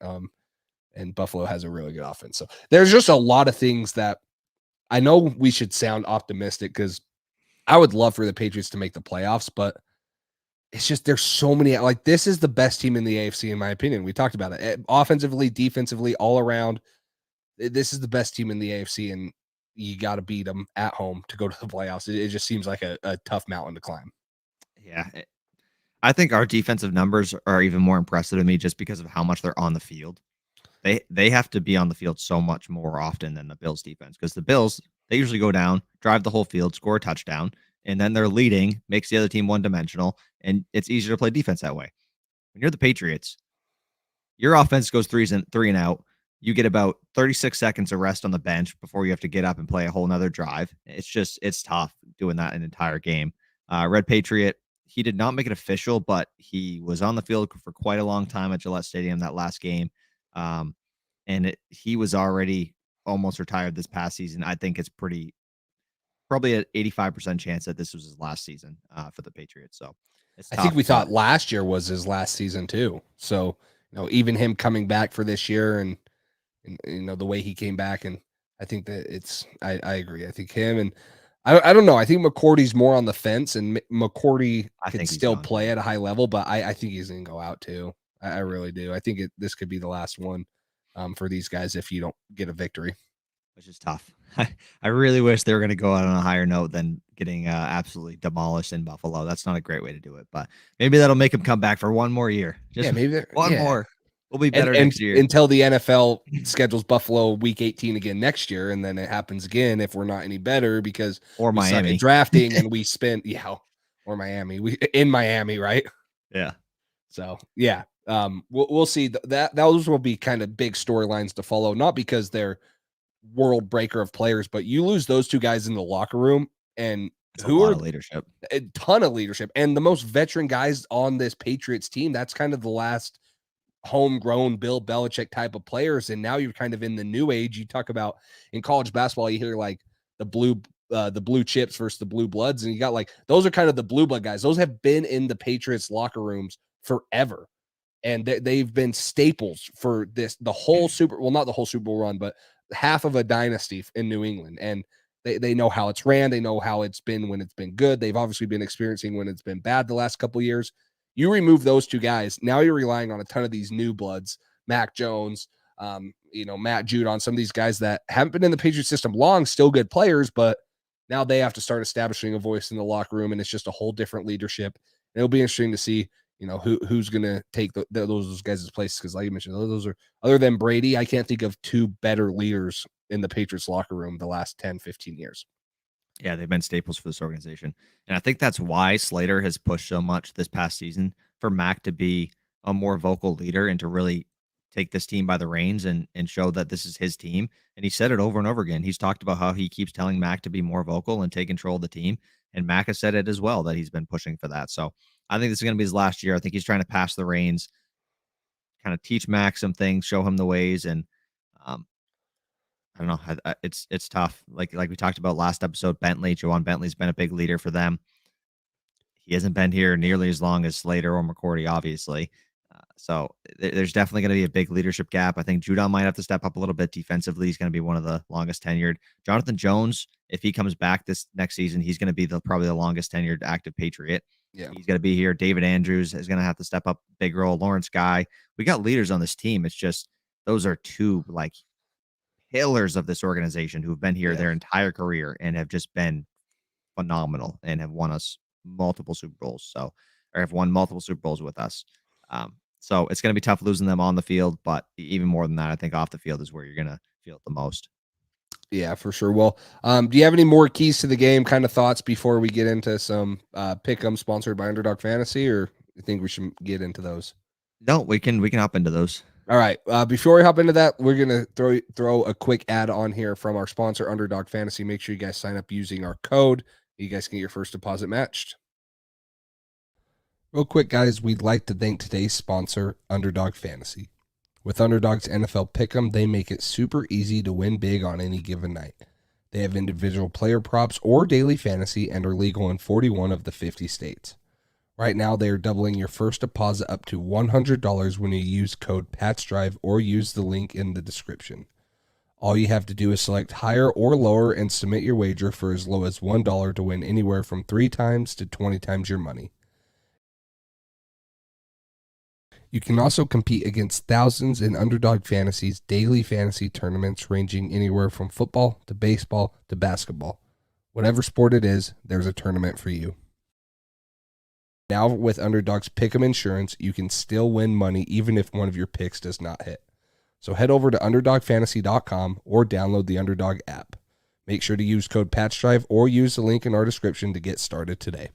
and Buffalo has a really good offense. So there's just a lot of things that I know we should sound optimistic, because I would love for the Patriots to make the playoffs, but it's just there's so many. Like, this is the best team in the AFC, in my opinion. We talked about it. Offensively, defensively, all around. This is the best team in the AFC, and you got to beat them at home to go to the playoffs. It just seems like a tough mountain to climb.
Yeah. I think our defensive numbers are even more impressive to me just because of how much they're on the field. They have to be on the field so much more often than the Bills defense, because the Bills, they usually go down, drive the whole field, score a touchdown, and then they're leading, makes the other team one-dimensional, and it's easier to play defense that way. When you're the Patriots, your offense goes three and out. You get about 36 seconds of rest on the bench before you have to get up and play a whole nother drive. It's tough doing that an entire game. Red Patriot, he did not make it official, but he was on the field for quite a long time at Gillette Stadium that last game. He was already almost retired this past season. I think it's probably an 85% chance that this was his last season for the Patriots. So it's tough,
I think we thought last year was his last season too. So, even him coming back for this year, and the way he came back, and I think that I agree. I think him, and I don't know. I think McCourty's more on the fence, and McCourty can still play at a high level, but I think he's going to go out too. I really do. I think this could be the last one for these guys if you don't get a victory.
Which is tough. I really wish they were going to go out on a higher note than getting absolutely demolished in Buffalo. That's not a great way to do it, but maybe that'll make them come back for one more year.
Maybe
one more. We'll be better next year.
Until the NFL schedules Buffalo week 18 again next year, and then it happens again if we're not any better, because
or Miami
drafting and we spent or Miami. We in Miami, right?
Yeah.
So yeah. We'll see that those will be kind of big storylines to follow, not because they're world breaker of players, but you lose those two guys in the locker room, and
a lot of leadership,
a ton of leadership, and the most veteran guys on this Patriots team. That's kind of the last homegrown Bill Belichick type of players. And now you're kind of in the new age. You talk about in college basketball, you hear like the blue chips versus the blue bloods. And you got like, those are kind of the blue blood guys. Those have been in the Patriots locker rooms forever. And they've been staples for the whole not the whole Super Bowl run, but half of a dynasty in New England. And they know how it's ran. They know how it's been when it's been good. They've obviously been experiencing when it's been bad the last couple of years. You remove those two guys, now you're relying on a ton of these new bloods, Mac Jones, Matt Judon, some of these guys that haven't been in the Patriots system long, still good players, but now they have to start establishing a voice in the locker room, and it's just a whole different leadership. And it'll be interesting to see, who's going to take those guys' places, because like you mentioned, those are, other than Brady, I can't think of two better leaders in the Patriots locker room the last 10, 15 years.
Yeah, they've been staples for this organization. And I think that's why Slater has pushed so much this past season for Mac to be a more vocal leader and to really take this team by the reins and show that this is his team. And he said it over and over again. He's talked about how he keeps telling Mac to be more vocal and take control of the team. And Mac has said it as well, that he's been pushing for that. So I think this is going to be his last year. I think he's trying to pass the reins, kind of teach Mac some things, show him the ways. And I don't know. It's tough. Like we talked about last episode, Juwan Bentley's been a big leader for them. He hasn't been here nearly as long as Slater or McCourty, obviously. So there's definitely going to be a big leadership gap. I think Judon might have to step up a little bit defensively. He's going to be one of the longest tenured. Jonathan Jones, if he comes back this next season, he's going to be probably the longest tenured active Patriot.
Yeah,
he's going to be here. David Andrews is going to have to step up, big role. Lawrence Guy. We got leaders on this team. It's just those are two like pillars of this organization who've been here their entire career and have just been phenomenal and have won us multiple Super Bowls. Or have won multiple Super Bowls with us. So it's going to be tough losing them on the field, but even more than that, I think off the field is where you're going to feel it the most.
Yeah, for sure. Well, do you have any more keys to the game kind of thoughts before we get into some pick'em sponsored by Underdog Fantasy, or you think we should get into those?
No, we can hop into those.
All right. Before we hop into that, we're gonna throw a quick ad on here from our sponsor, Underdog Fantasy. Make sure you guys sign up using our code. You guys can get your first deposit matched. Real quick, guys, we'd like to thank today's sponsor, Underdog Fantasy. With Underdog's NFL Pick'em, they make it super easy to win big on any given night. They have individual player props or daily fantasy and are legal in 41 of the 50 states. Right now, they are doubling your first deposit up to $100 when you use code PATCHDRIVE or use the link in the description. All you have to do is select higher or lower and submit your wager for as low as $1 to win anywhere from 3 times to 20 times your money. You can also compete against thousands in Underdog Fantasy's daily fantasy tournaments ranging anywhere from football to baseball to basketball. Whatever sport it is, there's a tournament for you. Now with Underdog's Pick'em Insurance, you can still win money even if one of your picks does not hit. So head over to UnderdogFantasy.com or download the Underdog app. Make sure to use code PATCHDRIVE or use the link in our description to get started today.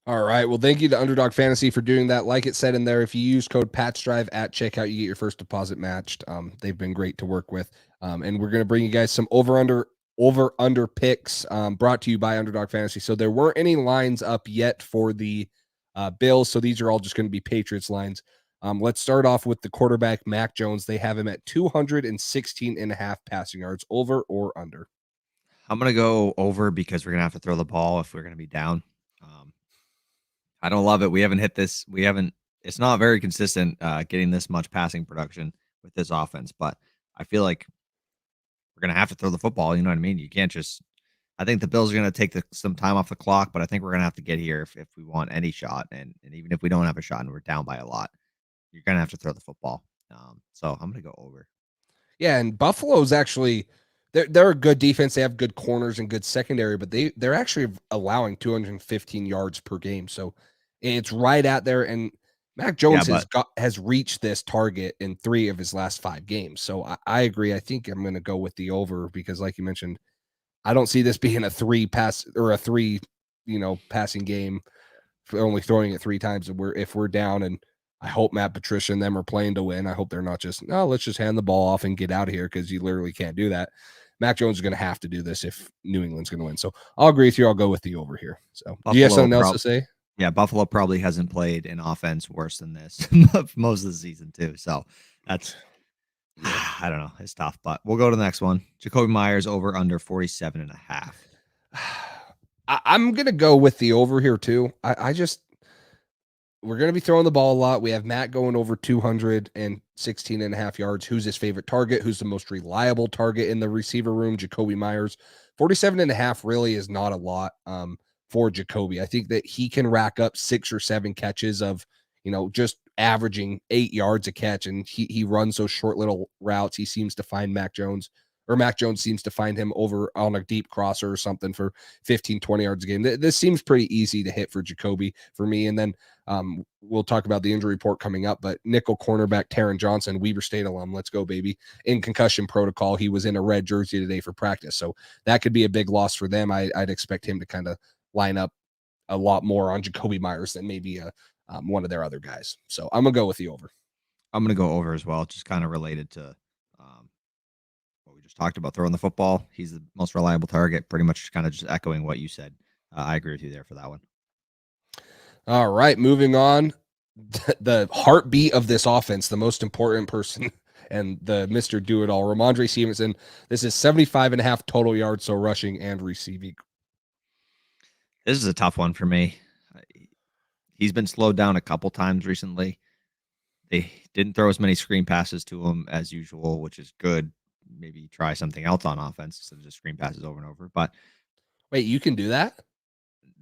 All right. Well, thank you to Underdog Fantasy for doing that. Like it said in there, if you use code PATCHDRIVE at checkout, you get your first deposit matched. They've been great to work with. And we're going to bring you guys some over-under picks brought to you by Underdog Fantasy. So there weren't any lines up yet for the Bills. So these are all just going to be Patriots lines. Let's start off with the quarterback, Mac Jones. They have him at 216.5 passing yards, over or under.
I'm going to go over because we're going to have to throw the ball if we're going to be down. I don't love it. We haven't hit this. It's not very consistent getting this much passing production with this offense, but I feel like we're going to have to throw the football. You know what I mean? You can't just, I think the Bills are going to take some time off the clock, but I think we're going to have to get here if we want any shot. And even if we don't have a shot and we're down by a lot, you're going to have to throw the football. So I'm going to go over.
Yeah, and Buffalo's actually they're a good defense. They have good corners and good secondary, but they're actually allowing 215 yards per game. So it's right at there. And Mac Jones has reached this target in 3 of his last 5 games. So I agree. I think I'm going to go with the over because, like you mentioned, I don't see this being a 3 passing game for only throwing it 3 times. If we're down, and I hope Matt Patricia and them are playing to win. I hope they're not just, no, let's just hand the ball off and get out of here, because you literally can't do that. Mac Jones is going to have to do this if New England's going to win. So I'll agree with you. I'll go with the over here. So Buffalo, do you have something else to say?
Yeah, Buffalo probably hasn't played an offense worse than this most of the season too. So that's, I don't know. It's tough, but we'll go to the next one. Jacoby Myers over under 47.5.
I'm going to go with the over here too. We're going to be throwing the ball a lot. We have Matt going over 216.5 yards. Who's his favorite target? Who's the most reliable target in the receiver room? Jacoby Myers. 47.5 really is not a lot for Jacoby. I think that he can rack up 6 or 7 catches of, just averaging 8 yards a catch. And he runs those short little routes. He seems to find Mac Jones seems to find him over on a deep crosser or something for 15, 20 yards a game. This seems pretty easy to hit for Jacoby for me. And then we'll talk about the injury report coming up, but nickel cornerback Taron Johnson, Weber State alum, let's go, baby, in concussion protocol. He was in a red jersey today for practice. So that could be a big loss for them. I'd expect him to kind of line up a lot more on Jacoby Myers than maybe one of their other guys. So I'm going to go with the over.
I'm going to go over as well, just kind of related to what we just talked about, throwing the football. He's the most reliable target, pretty much kind of just echoing what you said. I agree with you there for that one.
All right, moving on. The heartbeat of this offense, the most important person, and the Mr. Do-It-All, Ramondre Stevenson. This is 75.5 total yards, so rushing and receiving.
This is a tough one for me. He's been slowed down a couple times recently. They didn't throw as many screen passes to him as usual, which is good. Maybe try something else on offense instead of just screen passes over and over. But
wait, you can do that?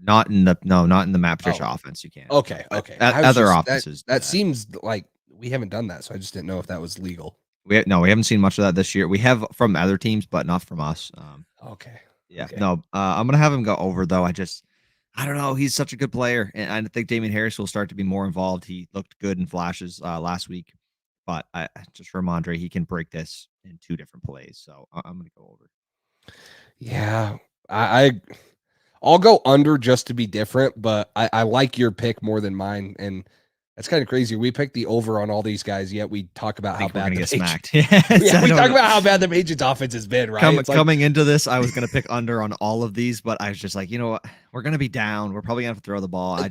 Not in the Matt Patricia offense. You can't.
Okay.
Other offenses.
That seems like we haven't done that, so I just didn't know if that was legal.
We haven't seen much of that this year. We have from other teams, but not from us.
Okay.
Yeah. Okay. No. I'm gonna have him go over though. I don't know. He's such a good player, and I think Damian Harris will start to be more involved. He looked good in flashes last week, but just Ramondre, he can break this in 2 different plays. So I'm going to go over.
Yeah, I'll go under just to be different, but I like your pick more than mine. And That's kind of crazy. We picked the over on all these guys, yet we talk about
I
how
think we're
bad
gonna
the
get
Patriots.
smacked. Yes,
Yeah,
I
we
don't
talk
know.
about how bad the Patriots offense has been, right? It's like,
Coming into this, I was gonna pick under on all of these, but I was just like, you know what? We're gonna be down. We're probably gonna have to throw the ball.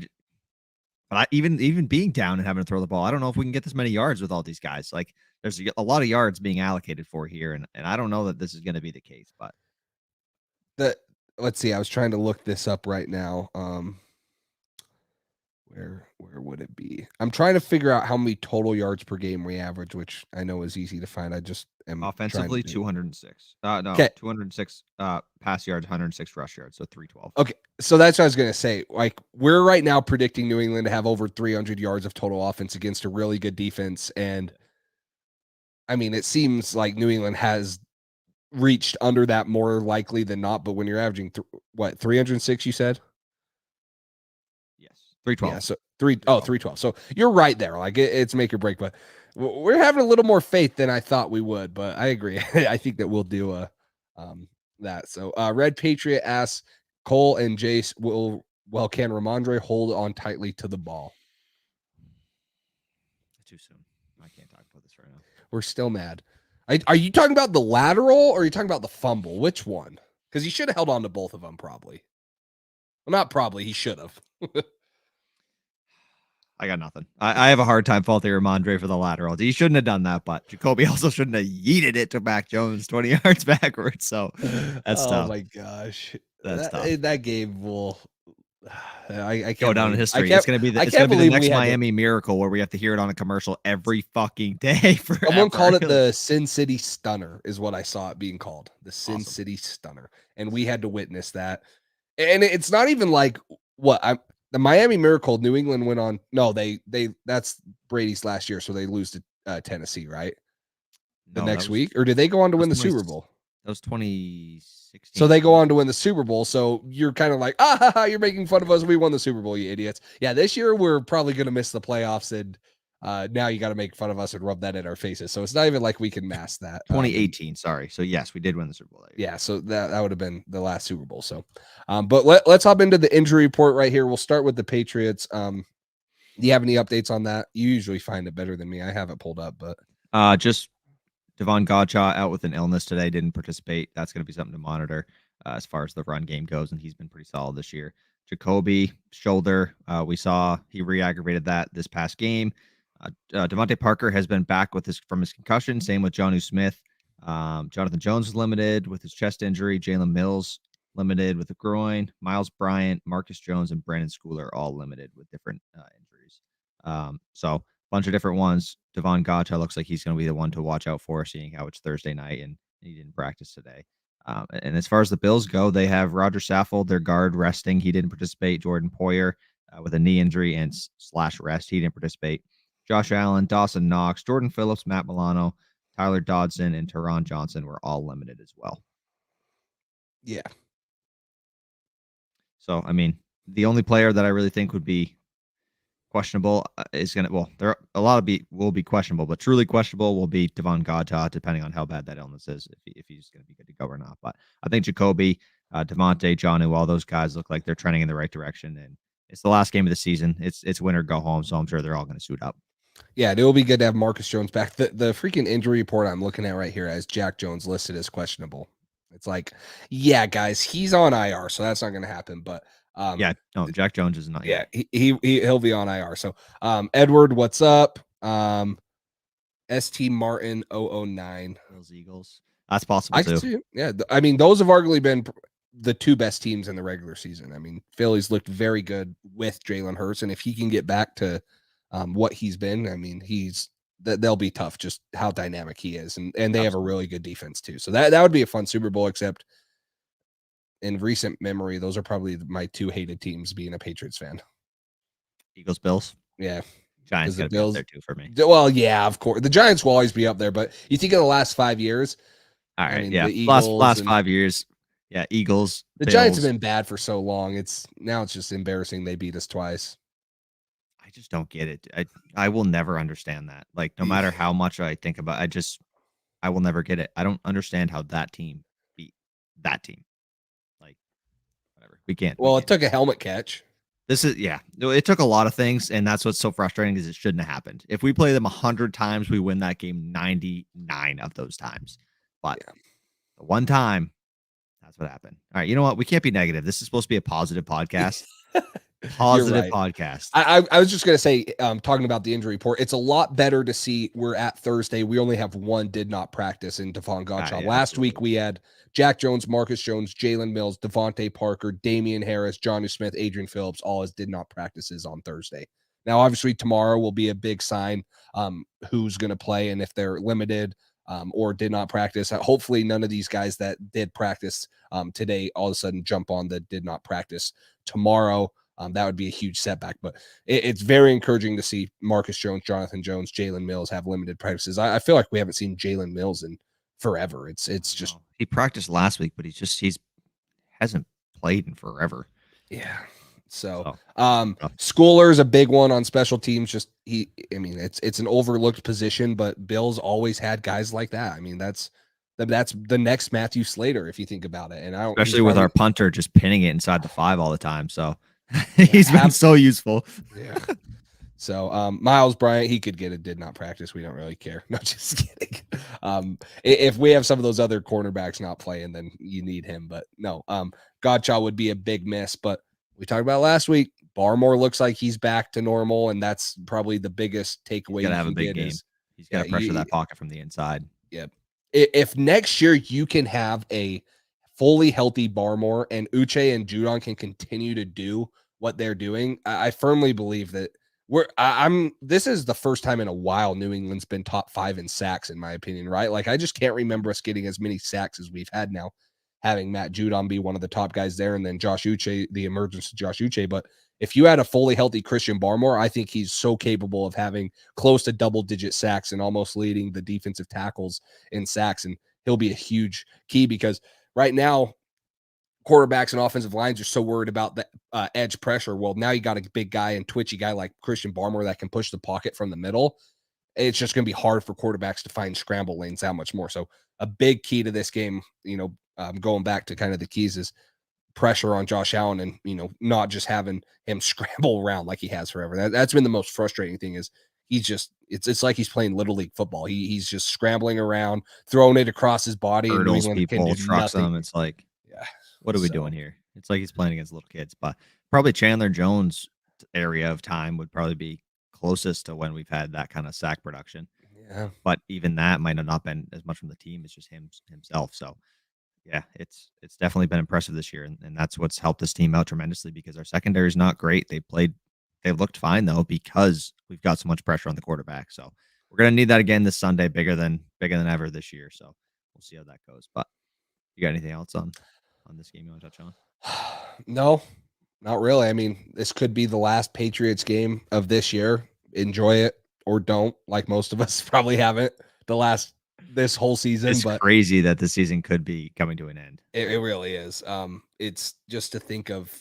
But even being down and having to throw the ball, I don't know if we can get this many yards with all these guys. Like, there's a lot of yards being allocated for here, and I don't know that this is gonna be the case. But
let's see. I was trying to look this up right now. Where would it be? I'm trying to figure out how many total yards per game we average, which I know is easy to find. I just am
offensively,
trying to
206. No,
'Kay.
206 pass yards, 106 rush yards, so 312.
Okay, so that's what I was gonna say. Like, we're right now predicting New England to have over 300 yards of total offense against a really good defense, and I mean, it seems like New England has reached under that more likely than not. But when you're averaging 306, you said,
Yes, 312.
yeah, so 312. So you're right there. Like, it's make or break. But we're having a little more faith than I thought we would. But I agree. I think that we'll do that. So Red Patriot asks, Cole and Jace can Ramondre hold on tightly to the ball?
Too soon. I can't talk about this right now.
We're still mad. Are you talking about the lateral or are you talking about the fumble? Which one? Because he should have held on to both of them, probably. Well, not probably. He should have.
I got nothing. I have a hard time faulting Ramondre for the lateral. He shouldn't have done that, but Jacoby also shouldn't have yeeted it to Mac Jones 20 yards backwards. So that's tough.
Oh my gosh,
That's tough.
That game will. I can't
go down in history. It's gonna be the next Miami Miracle where we have to hear it on a commercial every fucking day. Forever.
Someone called it the Sin City Stunner, is what I saw it being called. The Sin
Awesome.
City Stunner, and we had to witness that. And it's not even like the Miami Miracle. New England went on. No, they that's Brady's last year, so they lose to Tennessee, right? The next week, or did they go on to win the Super Bowl?
That was 2016.
So they go on to win the Super Bowl. So you're kind of like, you're making fun of us. We won the Super Bowl, you idiots. Yeah, this year we're probably going to miss the playoffs, and now you got to make fun of us and rub that in our faces. So it's not even like we can mask that.
2018, sorry. So yes, we did win the Super Bowl that year.
Yeah, so that would have been the last Super Bowl. So, but let's hop into the injury report right here. We'll start with the Patriots. Do you have any updates on that? You usually find it better than me. I have it pulled up, but
just Devon Godchaux out with an illness today, didn't participate. That's going to be something to monitor as far as the run game goes, and he's been pretty solid this year. Jacoby, shoulder, we saw he re-aggravated that this past game. Devontae Parker has been back from his concussion. Same with Jonnu Smith. Jonathan Jones is limited with his chest injury. Jalen Mills limited with a groin. Miles Bryant, Marcus Jones, and Brandon Schooler all limited with different injuries. So bunch of different ones. Devon Godchaux looks like he's going to be the one to watch out for, seeing how it's Thursday night and he didn't practice today. And as far as the Bills go, they have Roger Saffold, their guard, resting. He didn't participate. Jordan Poyer with a knee injury and / rest. He didn't participate. Josh Allen, Dawson Knox, Jordan Phillips, Matt Milano, Tyler Dodson, and Teron Johnson were all limited as well.
Yeah.
So, I mean, the only player that I really think would be questionable is going to, well, there are a lot will be questionable, but truly questionable will be Devon Godchaux, depending on how bad that illness is, if he's going to be good to go or not. But I think Jacoby, Devontae, Jonnu, all those guys look like they're trending in the right direction. And it's the last game of the season. It's win or go home. So I'm sure they're all going to suit up.
Yeah, it will be good to have Marcus Jones back. The freaking injury report I'm looking at right here has Jack Jones listed as questionable. It's like, yeah, guys, he's on IR, so that's not going to happen. But
Jack Jones is not.
Yeah, he'll be on IR. So, Edward, what's up? ST Martin 009.
Those Eagles. That's possible too.
Yeah, I mean, those have arguably been the two best teams in the regular season. I mean, Philly's looked very good with Jalen Hurts, and if he can get back to what he's been, I mean, they'll be tough. Just how dynamic he is, and they Absolutely. Have a really good defense too. So that would be a fun Super Bowl. Except in recent memory, those are probably my two hated teams. Being a Patriots fan,
Eagles, Bills,
yeah.
Giants got to be up there too for me.
Well, yeah, of course. The Giants will always be up there, but you think of the last 5 years.
All right, the Eagles last 5 years. Yeah, Eagles.
The
Bills.
Giants have been bad for so long. It's just embarrassing they beat us twice.
I just don't get it. I will never understand that. Like, no matter how much I think about it, I will never get it. I don't understand how that team beat that team. Like, whatever. We can't.
It took a helmet catch.
This is it took a lot of things, and that's what's so frustrating is it shouldn't have happened. If we play them 100 times, we win that game 99 of those times. But the one time, that's what happened. All right, you know what? We can't be negative. This is supposed to be a positive podcast.
You're
Positive
right.
podcast.
I was just gonna say, talking about the injury report, it's a lot better to see we're at Thursday. We only have one did not practice in Devon Gottschall.
Yeah,
Last
absolutely.
week we had Jack Jones, Marcus Jones, Jalen Mills, Devontae Parker, Damian Harris, Johnny Smith, Adrian Phillips, all as did not practices on Thursday. Now, obviously, tomorrow will be a big sign who's going to play and if they're limited or did not practice. Hopefully, none of these guys that did practice today all of a sudden jump on the did not practice tomorrow. That would be a huge setback, but it's very encouraging to see Marcus Jones, Jonathan Jones, Jalen Mills have limited practices. I feel like we haven't seen Jalen Mills in forever. It's just
he practiced last week, but he's hasn't played in forever.
yeah. So
rough.
Schooler's a big one on special teams. Just it's an overlooked position, but Bill's always had guys like that. I mean, that's the next Matthew Slater, if you think about it. And
especially with our punter just pinning it inside the 5 all the time. So he's been so useful.
Yeah. So Miles Bryant, he could get a did not practice. We don't really care. No, just kidding. If we have some of those other cornerbacks not playing, then you need him. But no, Godchild would be a big miss. But we talked about last week. Barmore looks like he's back to normal, and that's probably the biggest takeaway.
He's got to have a big game. He's got to pressure that pocket from the inside.
Yep. If next year you can have a fully healthy Barmore and Uche and Judon can continue to do what they're doing, I firmly believe that this is the first time in a while New England's been top 5 in sacks, in my opinion, right? Like, I just can't remember us getting as many sacks as we've had now, having Matt Judon be one of the top guys there, and then Josh Uche, the emergence of Josh Uche. But if you had a fully healthy Christian Barmore, I think he's so capable of having close to double-digit sacks and almost leading the defensive tackles in sacks, and he'll be a huge key because right now, quarterbacks and offensive lines are so worried about the edge pressure. Well, now you got a big guy and twitchy guy like Christian Barmore that can push the pocket from the middle. It's just going to be hard for quarterbacks to find scramble lanes that much more. So a big key to this game, going back to kind of the keys is pressure on Josh Allen and, not just having him scramble around like he has forever. That's been the most frustrating thing is he's just, it's like he's playing little league football. He's just scrambling around, throwing it across his body.
Hurdles
and
people, trucks them. It's like, what are we doing here? It's like he's playing against little kids, but probably Chandler Jones' area of time would probably be closest to when we've had that kind of sack production.
Yeah.
But even that might have not been as much from the team as just himself. So yeah, it's definitely been impressive this year. And that's what's helped this team out tremendously because our secondary is not great. They've looked fine though, because we've got so much pressure on the quarterback. So we're going to need that again this Sunday, bigger than ever this year. So we'll see how that goes. But you got anything else on this game you want to touch on?
No, not really. I mean, this could be the last Patriots game of this year. Enjoy it or don't, like most of us probably haven't this whole season.
It's crazy that the season could be coming to an end.
It really is. It's just to think of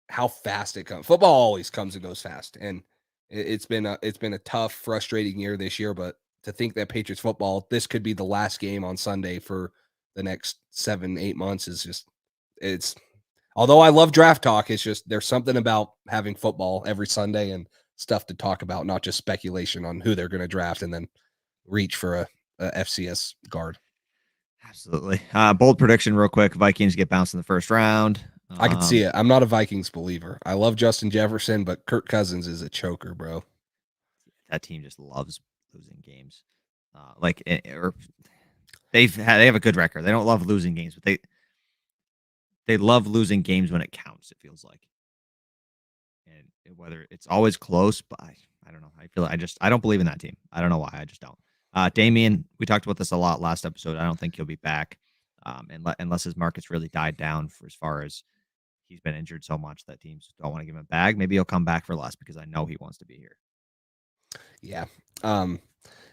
how fast it comes. Football always comes and goes fast, and it's been a tough, frustrating year this year. But to think that Patriots football, this could be the last game on Sunday for the next 7-8 months is just it's. Although I love draft talk, it's just there's something about having football every Sunday and stuff to talk about, not just speculation on who they're going to draft and then reach for a FCS guard.
Absolutely. Bold prediction real quick. Vikings get bounced in the first round.
I can see it. I'm not a Vikings believer. I love Justin Jefferson, but Kirk Cousins is a choker, bro.
That team just loves losing games. They have a good record. They don't love losing games, but they love losing games when it counts, it feels like. And whether it's always close, but I don't know. I don't believe in that team. I don't know why. I just don't. Damian, we talked about this a lot last episode. I don't think he'll be back unless his market's really died down for as far as he's been injured so much that teams don't want to give him a bag. Maybe he'll come back for less because I know he wants to be here.
Yeah. And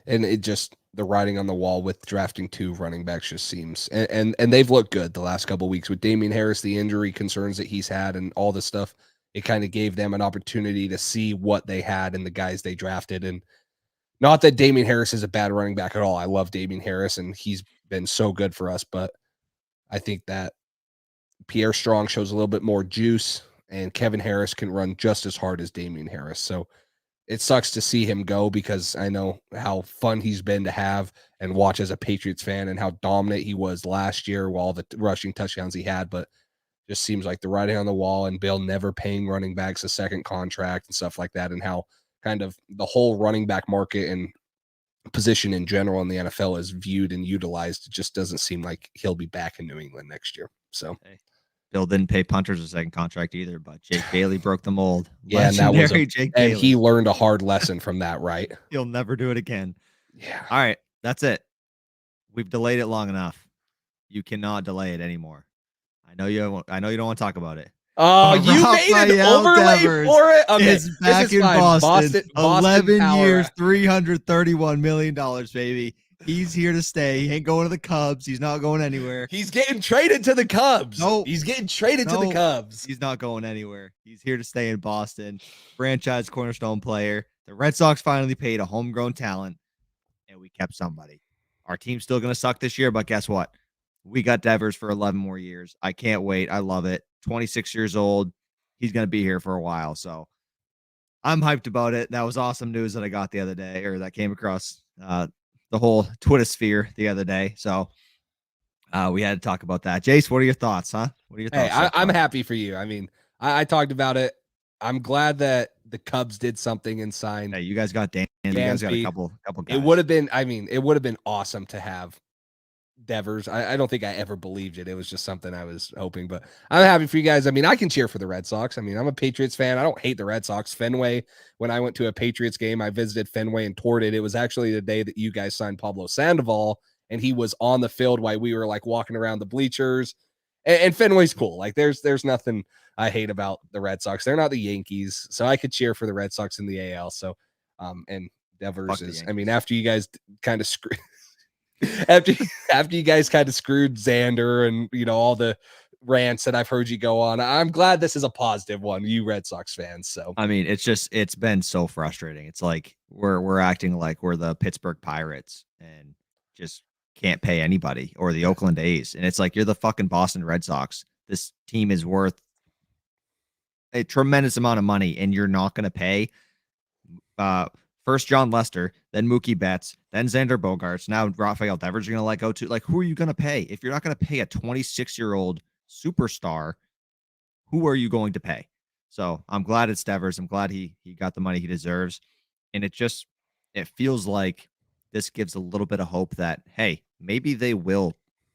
it just the writing on the wall with drafting 2 running backs just seems and they've looked good the last couple of weeks with Damian Harris, the injury concerns that he's had and all this stuff. It kind of gave them an opportunity to see what they had in the guys they drafted. And not that Damian Harris is a bad running back at all. I love Damian Harris and he's been so good for us, but I think that Pierre Strong shows a little bit more juice and Kevin Harris can run just as hard as Damian Harris. So it sucks to see him go because I know how fun he's been to have and watch as a Patriots fan and how dominant he was last year while the rushing touchdowns he had. But just seems like the writing on the wall and Bill never paying running backs a second contract and stuff like that, and how kind of the whole running back market and position in general in the NFL is viewed and utilized. It just doesn't seem like he'll be back in New England next year. So
Bill didn't pay punters a second contract either, but Jake Bailey broke the mold.
Yeah, and that was
Jake
and
Bailey.
he learned a hard lesson from that, right?
He'll never do it again.
Yeah.
All right, that's it. We've delayed it long enough. You cannot delay it anymore. I know you don't want to talk about it.
Oh, you made an overlay for it. Okay,
it's back in Boston. 11 years, $331 million, baby. He's here to stay. He ain't going to the Cubs. He's not going anywhere.
He's getting traded to the Cubs.
No,
he's getting traded to the Cubs.
He's not going anywhere. He's here to stay in Boston. Franchise cornerstone player. The Red Sox finally paid a homegrown talent, and we kept somebody. Our team's still going to suck this year, but guess what? We got Devers for 11 more years. I can't wait. I love it. 26 years old. He's going to be here for a while, so I'm hyped about it. That was awesome news that I got the other day, or that came across the whole Twitter sphere the other day. So we had to talk about that. Jace, what are your thoughts, huh? What are your thoughts?
Hey, I'm happy for you. I mean, I talked about it. I'm glad that the Cubs did something and signed.
Hey, you guys got Dan. You guys got a couple guys.
It would have been awesome to have Devers. I don't think I ever believed it. It was just something I was hoping, but I'm happy for you guys. I mean, I can cheer for the Red Sox. I mean, I'm a Patriots fan. I don't hate the Red Sox. Fenway, when I went to a Patriots game, I visited Fenway and toured it. It was actually the day that you guys signed Pablo Sandoval, and he was on the field while we were like walking around the bleachers. And Fenway's cool. Like there's nothing I hate about the Red Sox. They're not the Yankees, so I could cheer for the Red Sox in the AL. So, and Devers is, I mean, after you guys kind of screwed after you guys kind of screwed Xander and all the rants that I've heard you go on, I'm glad this is a positive one, you Red Sox fans. So
I mean, it's been so frustrating. It's like we're acting like we're the Pittsburgh Pirates and just can't pay anybody, or the Oakland A's, and it's like you're the fucking Boston Red Sox. This team is worth a tremendous amount of money, and you're not going to pay. First John Lester, then Mookie Betts, then Xander Bogaerts. Now Rafael Devers, you're going to let go to. Like, who are you going to pay? If you're not going to pay a 26-year-old superstar, who are you going to pay? So I'm glad it's Devers. I'm glad he got the money he deserves. And it feels like this gives a little bit of hope that, hey, maybe they will,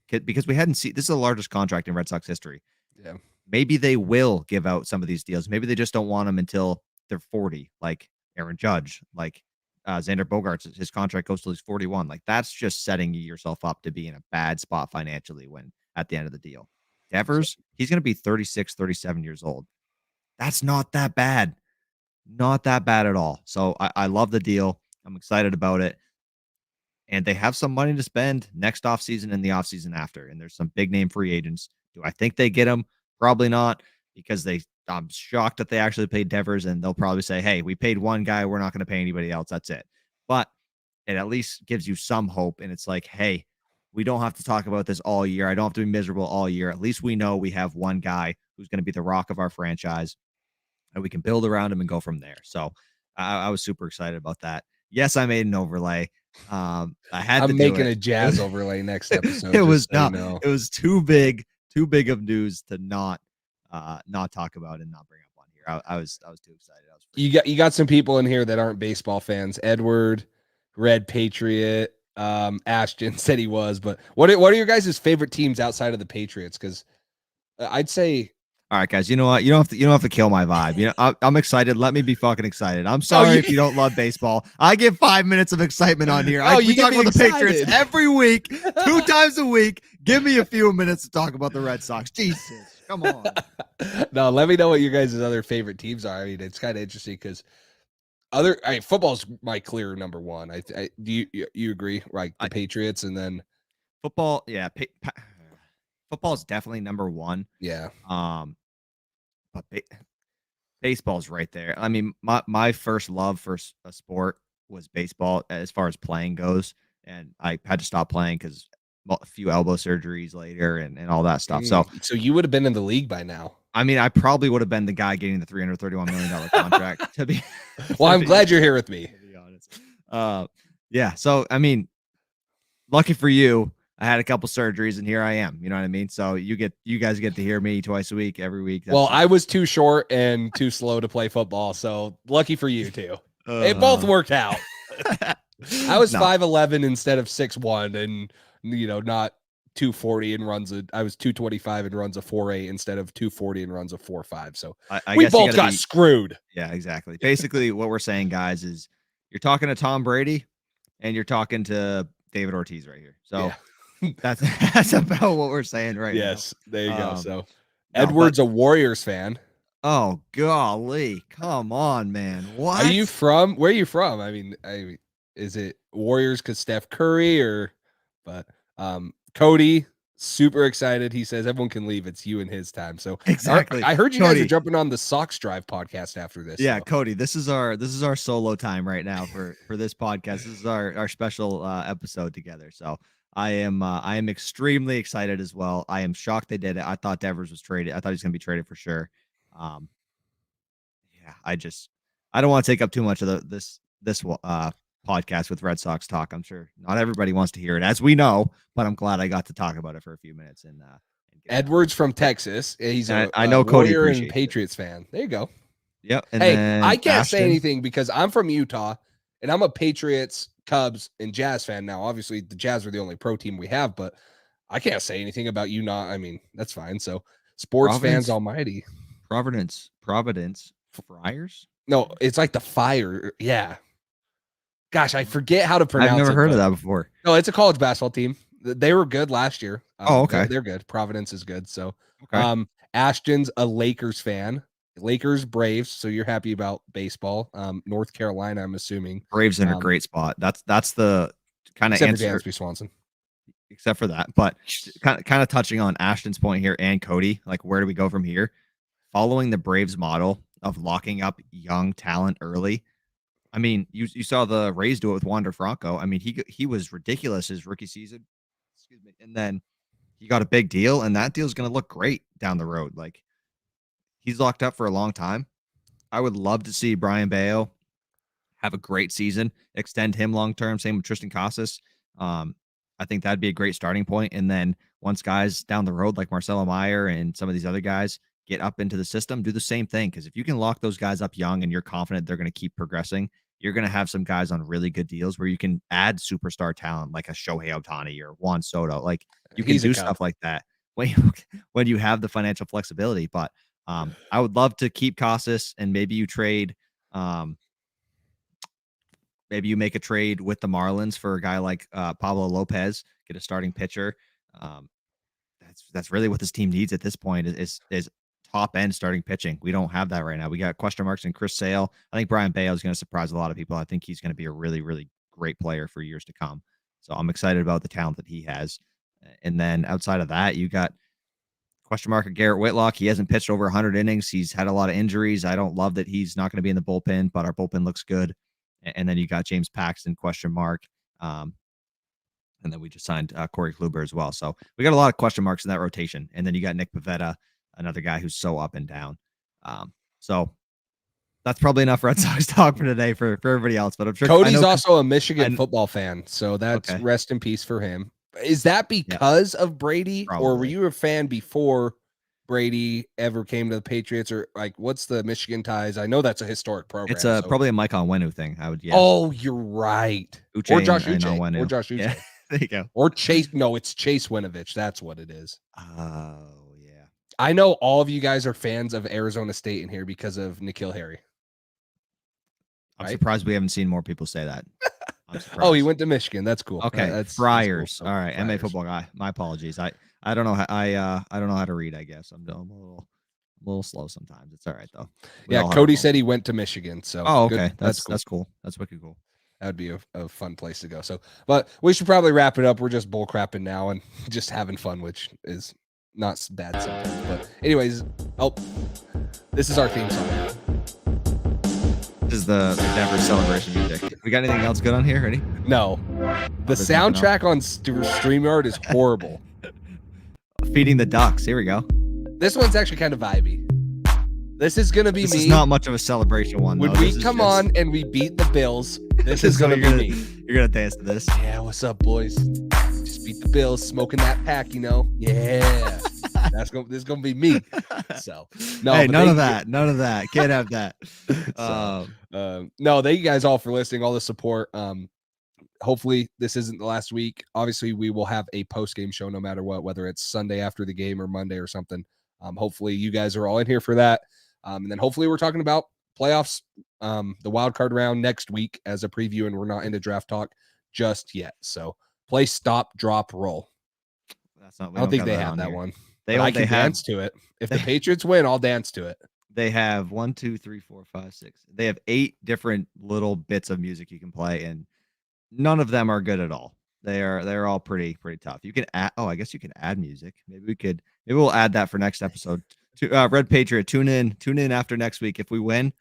because we hadn't seen, this is the largest contract in Red Sox history.
Yeah.
Maybe they will give out some of these deals. Maybe they just don't want them until they're 40, like Aaron Judge, like Xander Bogaerts. His contract goes till he's 41. Like, that's just setting yourself up to be in a bad spot financially when at the end of the deal. Devers, he's going to be 36, 37 years old. That's not that bad. Not that bad at all. So I love the deal. I'm excited about it. And they have some money to spend next offseason and the offseason after. And there's some big name free agents. Do I think they get them? Probably not, because I'm shocked that they actually paid Devers, and they'll probably say, hey, we paid one guy. We're not going to pay anybody else. That's it. But it at least gives you some hope. And it's like, hey, we don't have to talk about this all year. I don't have to be miserable all year. At least we know we have one guy who's going to be the rock of our franchise, and we can build around him and go from there. So I was super excited about that. Yes, I made an overlay. I'm
making a Jazz overlay next episode.
It was it was too big of news to not talk about and not bring up on here. I was too excited.
You got some people in here that aren't baseball fans. Edward, Red Patriot, Ashton said he was, but what are your guys' favorite teams outside of the Patriots? Because I'd say,
all right, guys, you know what? You don't have to kill my vibe. I'm excited. Let me be fucking excited. I'm sorry if you don't love baseball. I give 5 minutes of excitement on here. We talk about the Patriots every week, 2 times a week. Give me a few minutes to talk about the Red Sox. Jesus, come on.
No, let me know what your guys' other favorite teams are. I mean, it's kind of interesting because football's my clear number one. Do you agree? Like the Patriots, and then
football. Yeah, football is definitely number one.
Yeah.
But baseball's right there. I mean, my first love for a sport was baseball as far as playing goes, and I had to stop playing because a few elbow surgeries later and all that stuff. So
you would have been in the league by now.
I mean, I probably would have been the guy getting the $331 million contract to be.
Well, I'm glad you're here with me.
To be honest. Yeah. So, I mean, lucky for you, I had a couple surgeries and here I am. You know what I mean? So you guys get to hear me twice a week, every week.
Well, I was too short and too slow to play football. So lucky for you too. It both worked out. I was 5'11" instead of 6'1", and not 240 and I was 225 and runs a 4.8 instead of 240 and runs a 4.5. So we both got screwed.
Yeah, exactly. Basically, what we're saying, guys, is you're talking to Tom Brady and you're talking to David Ortiz right here. So that's about what we're saying right now.
Yes, there you go. So Edward's a Warriors fan.
Oh, golly. Come on, man. What?
Are you from? Where are you from? I mean, is it Warriors because Steph Curry but Cody, super excited. He says everyone can leave. It's you and his time. So
exactly.
I heard you guys are jumping on the Sox Drive podcast after this.
Yeah,
so.
Cody, this is our solo time right now for this podcast. This is our special episode together. So I am extremely excited as well. I am shocked they did it. I thought Devers was traded. I thought he was going to be traded for sure. Yeah, I don't want to take up too much of this podcast with Red Sox talk. I'm sure not everybody wants to hear it, as we know, but I'm glad I got to talk about it for a few minutes. And
Edward's from Texas. He's
I know Cody
Warrior and Patriots fan. There you go.
Yep. And
hey, I can't say anything because I'm from Utah and I'm a Patriots, Cubs, and Jazz fan. Now, obviously, the Jazz are the only pro team we have, but I can't say anything about you not. I mean, that's fine. So, sports fans almighty.
Providence Friars?
No, it's like the Fire. Yeah. Gosh, I forget how to pronounce it.
I've never heard of that before.
No, it's a college basketball team. They were good last year.
Okay.
They're good. Providence is good. So,
okay.
Ashton's a Lakers fan. Lakers, Braves. So you're happy about baseball. North Carolina, I'm assuming.
Braves in a great spot. That's the kind of answer.
Dansby Swanson.
Except for that, but kind of touching on Ashton's point here and Cody, like where do we go from here? Following the Braves model of locking up young talent early. I mean, you saw the Rays do it with Wander Franco. I mean, he was ridiculous his rookie season. Excuse me. And then he got a big deal, and that deal is going to look great down the road. Like, he's locked up for a long time. I would love to see Brian Bayo have a great season, extend him long term. Same with Tristan Casas. I think that'd be a great starting point. And then once guys down the road like Marcelo Meyer and some of these other guys get up into the system, do the same thing. Because if you can lock those guys up young and you're confident they're going to keep progressing, you're going to have some guys on really good deals where you can add superstar talent like a Shohei Ohtani or Juan Soto. Like you can do stuff like that when you have the financial flexibility. But I would love to keep Casas, and maybe you trade. Maybe you make a trade with the Marlins for a guy like Pablo Lopez, get a starting pitcher. That's really what this team needs at this point is top end starting pitching. We don't have that right now. We got question marks in Chris Sale. I think Brian Bayo is going to surprise a lot of people. I think he's going to be a really, really great player for years to come. So I'm excited about the talent that he has. And then outside of that, you got question mark at Garrett Whitlock. He hasn't pitched over 100 innings. He's had a lot of injuries. I don't love that he's not going to be in the bullpen, but our bullpen looks good. And then you got James Paxton, question mark. And then we just signed Corey Kluber as well. So we got a lot of question marks in that rotation. And then you got Nick Pivetta, another guy who's so up and down. So that's probably enough Red Sox talk for today for everybody else. But I'm sure
Cody's also a Michigan football fan. So that's rest in peace for him. Is that because of Brady? Probably. Or were you a fan before Brady ever came to the Patriots, or like what's the Michigan ties? I know that's a historic program.
It's probably a Mike Onwenu thing. I would guess.
Oh, you're right.
Uche
or Josh Uche.
Or
Josh Uche.
Yeah, there you go.
Or Chase. No, it's Chase Winovich. That's what it is.
Oh yeah.
I know all of you guys are fans of Arizona State in here because of N'Keal Harry.
I'm surprised we haven't seen more people say that.
Oh, he went to Michigan. That's cool.
Okay,
that's
Friars.
Cool.
All right,
Friars.
MA football guy. My apologies. I don't know how I don't know how to read. I guess I'm a little slow sometimes. It's all right though.
Cody said he went to Michigan. So
okay,
good.
that's cool. That's wicked cool.
That'd be a fun place to go. So, but we should probably wrap it up. We're just bull crapping now and just having fun, which is not bad sometimes. But anyways, this is our theme song.
This is the Denver celebration music. We got anything else good on here? Ready?
No. The soundtrack on StreamYard is horrible.
Feeding the ducks. Here we go.
This one's actually kind of vibey. This is gonna be
This
me.
is not much of a celebration one.
When
though.
we come on and we beat the Bills, this is gonna be me.
You're gonna dance to this.
Yeah, what's up, boys? Just beat the Bills, smoking that pack, you know. Yeah, this is gonna be me. So no,
hey,
but
none of that. None of that. Can't have that.
No, thank you guys all for listening, all the support. Hopefully this isn't the last week. Obviously, we will have a post-game show no matter what, whether it's Sunday after the game or Monday or something. Hopefully you guys are all in here for that. And then hopefully we're talking about playoffs, the wild card round next week as a preview, and we're not into draft talk just yet. So play, stop, drop, roll.
That's not.
I don't think they have that one. I can dance to it. If the Patriots win, I'll dance to it.
They have 1, 2, 3, 4, 5, 6. They have 8 different little bits of music you can play, and none of them are good at all. They're all pretty tough. You can add. Oh, I guess you can add music. Maybe we'll add that for next episode. Red Patriot, tune in after next week. If we win,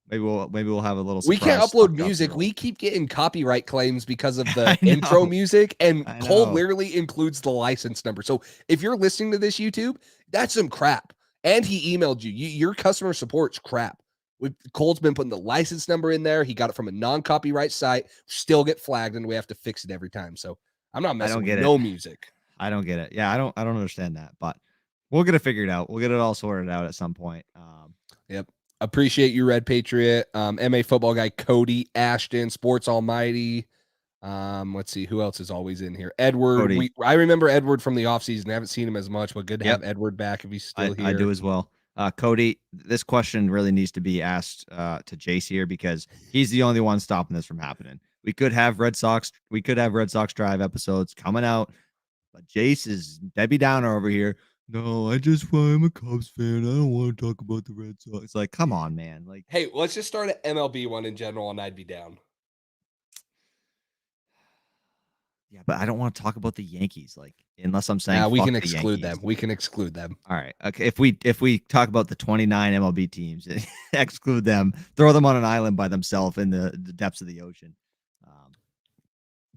maybe we'll have a little.
We can't upload music. We keep getting copyright claims because of the intro music, and Cole literally includes the license number. So if you're listening to this YouTube, that's some crap. And he emailed you. Your customer support's crap. Cole's been putting the license number in there. He got it from a non-copyright site. Still get flagged, and we have to fix it every time. So I'm not messing with no music.
I don't get it. Yeah, I don't understand that, but we'll get it figured out. We'll get it all sorted out at some point.
Yep. Appreciate you, Red Patriot. MA football guy Cody Ashton, Sports Almighty. Let's see who else is always in here. Edward. I remember Edward from the offseason. I haven't seen him as much, but good to have Edward back if he's still here.
I do as well. Cody, this question really needs to be asked to Jace here because he's the only one stopping this from happening. We could have Red Sox Drive episodes coming out, but Jace is Debbie Downer over here. No, I'm a Cubs fan. I don't want to talk about the Red Sox. It's like, come on, man. Like,
hey, let's just start an MLB one in general, and I'd be down.
Yeah, but I don't want to talk about the Yankees, like, unless I'm saying
we can exclude them. We can exclude them.
All right. Okay. If we talk about the 29 MLB teams, exclude them, throw them on an island by themselves in the depths of the ocean.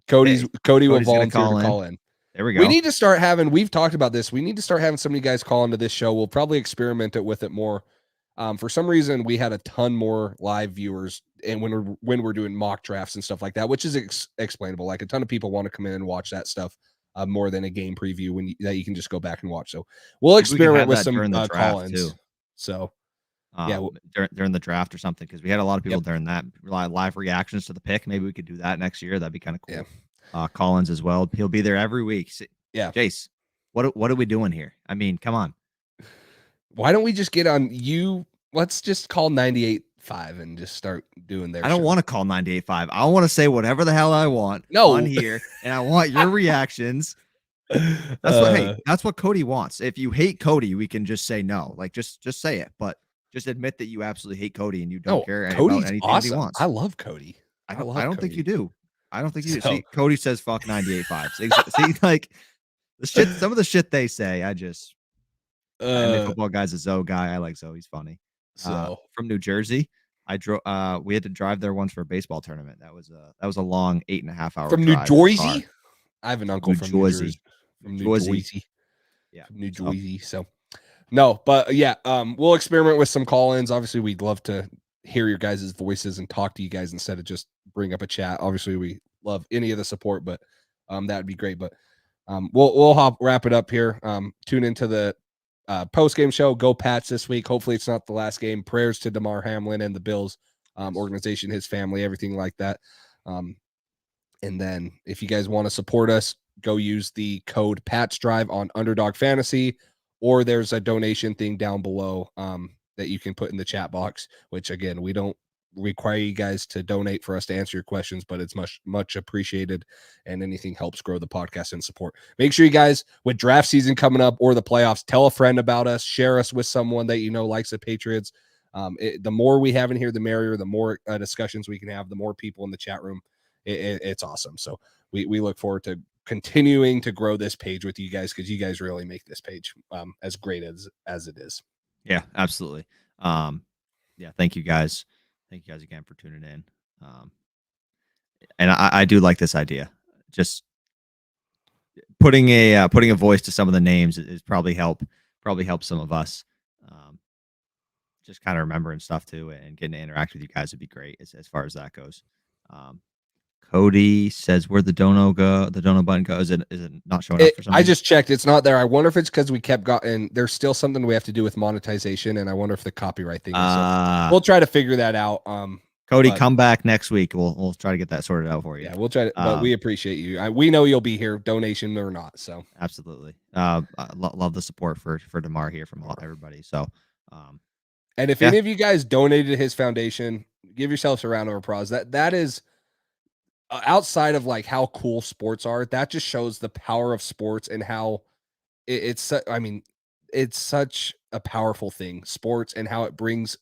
Cody will volunteer to call in.
There we go.
We need to start having. We've talked about this. We need to start having some of you guys call into this show. We'll probably experiment it with it more. For some reason, we had a ton more live viewers, and when we're doing mock drafts and stuff like that, which is explainable. Like a ton of people want to come in and watch that stuff more than a game preview that you can just go back and watch. So we'll experiment with some call-ins too. So
during the draft or something, because we had a lot of people during that live reactions to the pick. Maybe we could do that next year. That'd be kind of cool. Yeah. Collins as well. He'll be there every week.
Yeah,
Jace, what are we doing here? I mean, come on.
Why don't we just get on you? Let's just call 98.5 and just start doing their
I don't want to call 98.5. I want to say whatever the hell I want on here, and I want your reactions. That's what Cody wants. If you hate Cody, we can just say no. Like just say it, but just admit that you absolutely hate Cody and you don't care about anything
awesome.
he wants.
I love Cody.
I don't think you do. I don't think you do. See, Cody says fuck 98.5. See, like the shit, some of the shit they say, I'm a football guy's a Zoe guy. I like Zoe. He's funny.
So
from New Jersey, I drove. We had to drive there once for a baseball tournament. That was a long 8.5 hour
from
drive
New Jersey. I have an uncle from New Jersey.
From New Jersey.
Yeah, from New Jersey. So no, but we'll experiment with some call-ins. Obviously, we'd love to hear your guys' voices and talk to you guys instead of just bring up a chat. Obviously, we love any of the support, but that would be great. But we'll wrap it up here. Tune into the post-game show. Go Pats this week. Hopefully it's not the last game. Prayers to Damar Hamlin and the Bills organization, his family, everything like that. And then if you guys want to support us, go use the code Pats Drive on Underdog Fantasy, or there's a donation thing down below that you can put in the chat box, which again, we don't require you guys to donate for us to answer your questions, but it's much appreciated, and anything helps grow the podcast and support. Make sure you guys, with draft season coming up or the playoffs, tell a friend about us, share us with someone that you know likes the Patriots. The more we have in here, the merrier. The more discussions we can have, the more people in the chat room. It's awesome. So we look forward to continuing to grow this page with you guys, because you guys really make this page as great as it is.
Yeah, absolutely. Thank you guys. Thank you guys again for tuning in. And I do like this idea. Just putting a voice to some of the names is probably help some of us. just kind of remembering stuff too, and getting to interact with you guys would be great as far as that goes. Cody says where the dono button goes. Is it not showing up for some
I
reason?
just checked. It's not there. I wonder if it's because we kept and there's still something we have to do with monetization, and I wonder if the copyright thing is. So we'll try to figure that out.
Cody, come back next week. We'll try to get that sorted out for you.
Yeah, we'll try to, but we appreciate you. We know you'll be here, donation or not. So
absolutely. I love the support for DeMar here from everybody. So,
and if any of you guys donated to his foundation, give yourselves a round of applause. That is outside of like how cool sports are. That just shows the power of sports and how it's. I mean, it's such a powerful thing, sports, and how it brings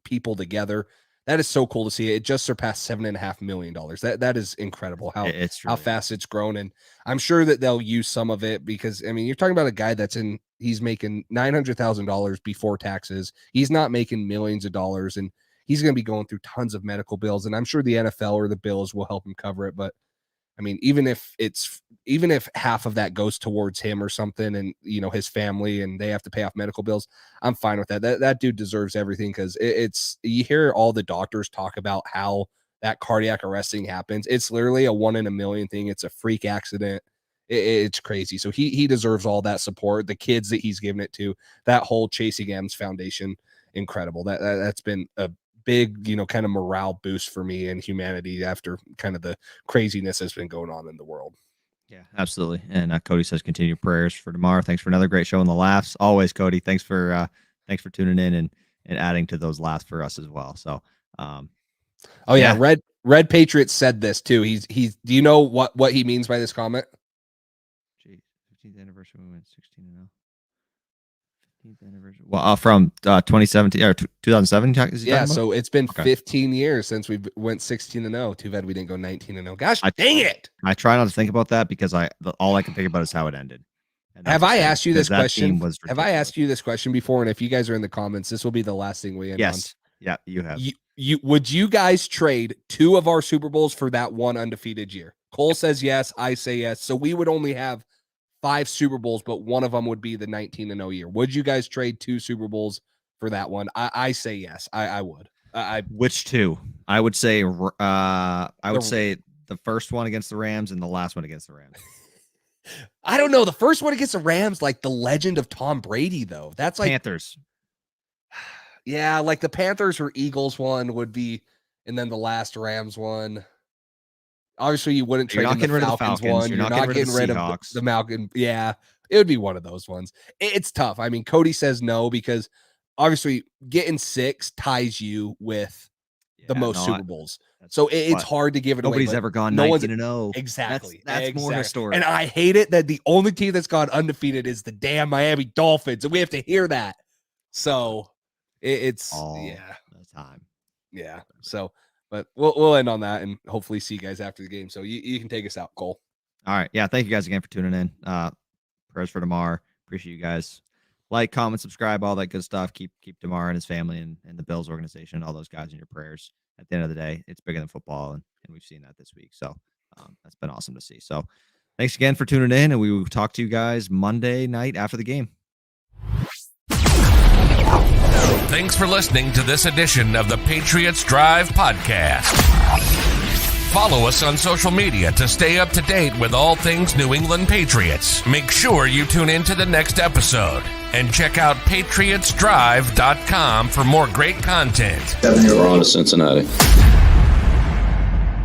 people together. That is so cool to see. It just surpassed $7.5 million. That is incredible how fast it's grown. And I'm sure that they'll use some of it because, I mean, you're talking about a guy he's making $900,000 before taxes. He's not making millions of dollars, and he's going to be going through tons of medical bills. And I'm sure the NFL or the Bills will help him cover it. But I mean, even if half of that goes towards him or something, and his family, and they have to pay off medical bills, I'm fine with that. That dude deserves everything, because you hear all the doctors talk about how that cardiac arresting happens. It's literally a 1 in a million thing. It's a freak accident. It's crazy. So he deserves all that support. The kids that he's given it to, that whole Chasing M's Foundation, incredible. That's been a big, kind of morale boost for me and humanity after kind of the craziness that's been going on in the world.
Yeah, absolutely. And Cody says, continue prayers for DeMar. Thanks for another great show and the laughs. Always, Cody. Thanks for tuning in and adding to those laughs for us as well. So,
Red Patriots said this too. He's do you know what he means by this comment?
Gee, 15th anniversary, we went 16-0. Anniversary. Well, from 2017 or 2007.
Yeah, so it's been 15 years since we went 16-0. Too bad we didn't go 19-0. Gosh, dang it!
I try not to think about that because all I can think about is how it ended.
Have I asked you this question? Have I asked you this question before? And if you guys are in the comments, this will be the last thing we end on.
Yes. Yeah, you have.
Would you guys trade 2 of our Super Bowls for that one undefeated year? Cole says yes. I say yes. So we would only have 5 Super Bowls, but one of them would be the 19-0 year. Would you guys trade 2 Super Bowls for that one? I say yes. I would.
Which 2? I would say say the first one against the Rams and the last one against the Rams.
I don't know. The first one against the Rams, like the legend of Tom Brady, though. That's like
Panthers.
Yeah, like the Panthers or Eagles one would be, and then the last Rams one. Obviously, you wouldn't trade in the Falcons one. You're not getting rid of the Malcolm. Yeah, it would be one of those ones. It's tough. I mean, Cody says no because obviously getting 6 ties you with the most Super Bowls. So it's hard to give it away.
Nobody's ever gone 19-0.
Exactly.
That's more historic.
And I hate it that the only team that's gone undefeated is the damn Miami Dolphins, and we have to hear that. So it's
all the time.
Yeah. So. But we'll end on that and hopefully see you guys after the game. So you can take us out, Cole.
All right. Yeah. Thank you guys again for tuning in. Prayers for DeMar. Appreciate you guys. Like, comment, subscribe, all that good stuff. Keep DeMar and his family and the Bills organization, all those guys in your prayers. At the end of the day, it's bigger than football, and we've seen that this week. So that's been awesome to see. So thanks again for tuning in, and we will talk to you guys Monday night after the game.
Thanks for listening to this edition of the Patriots Drive podcast. Follow us on social media to stay up to date with all things New England Patriots. Make sure you tune in to the next episode and check out patriotsdrive.com for more great content.
7 year on to Cincinnati.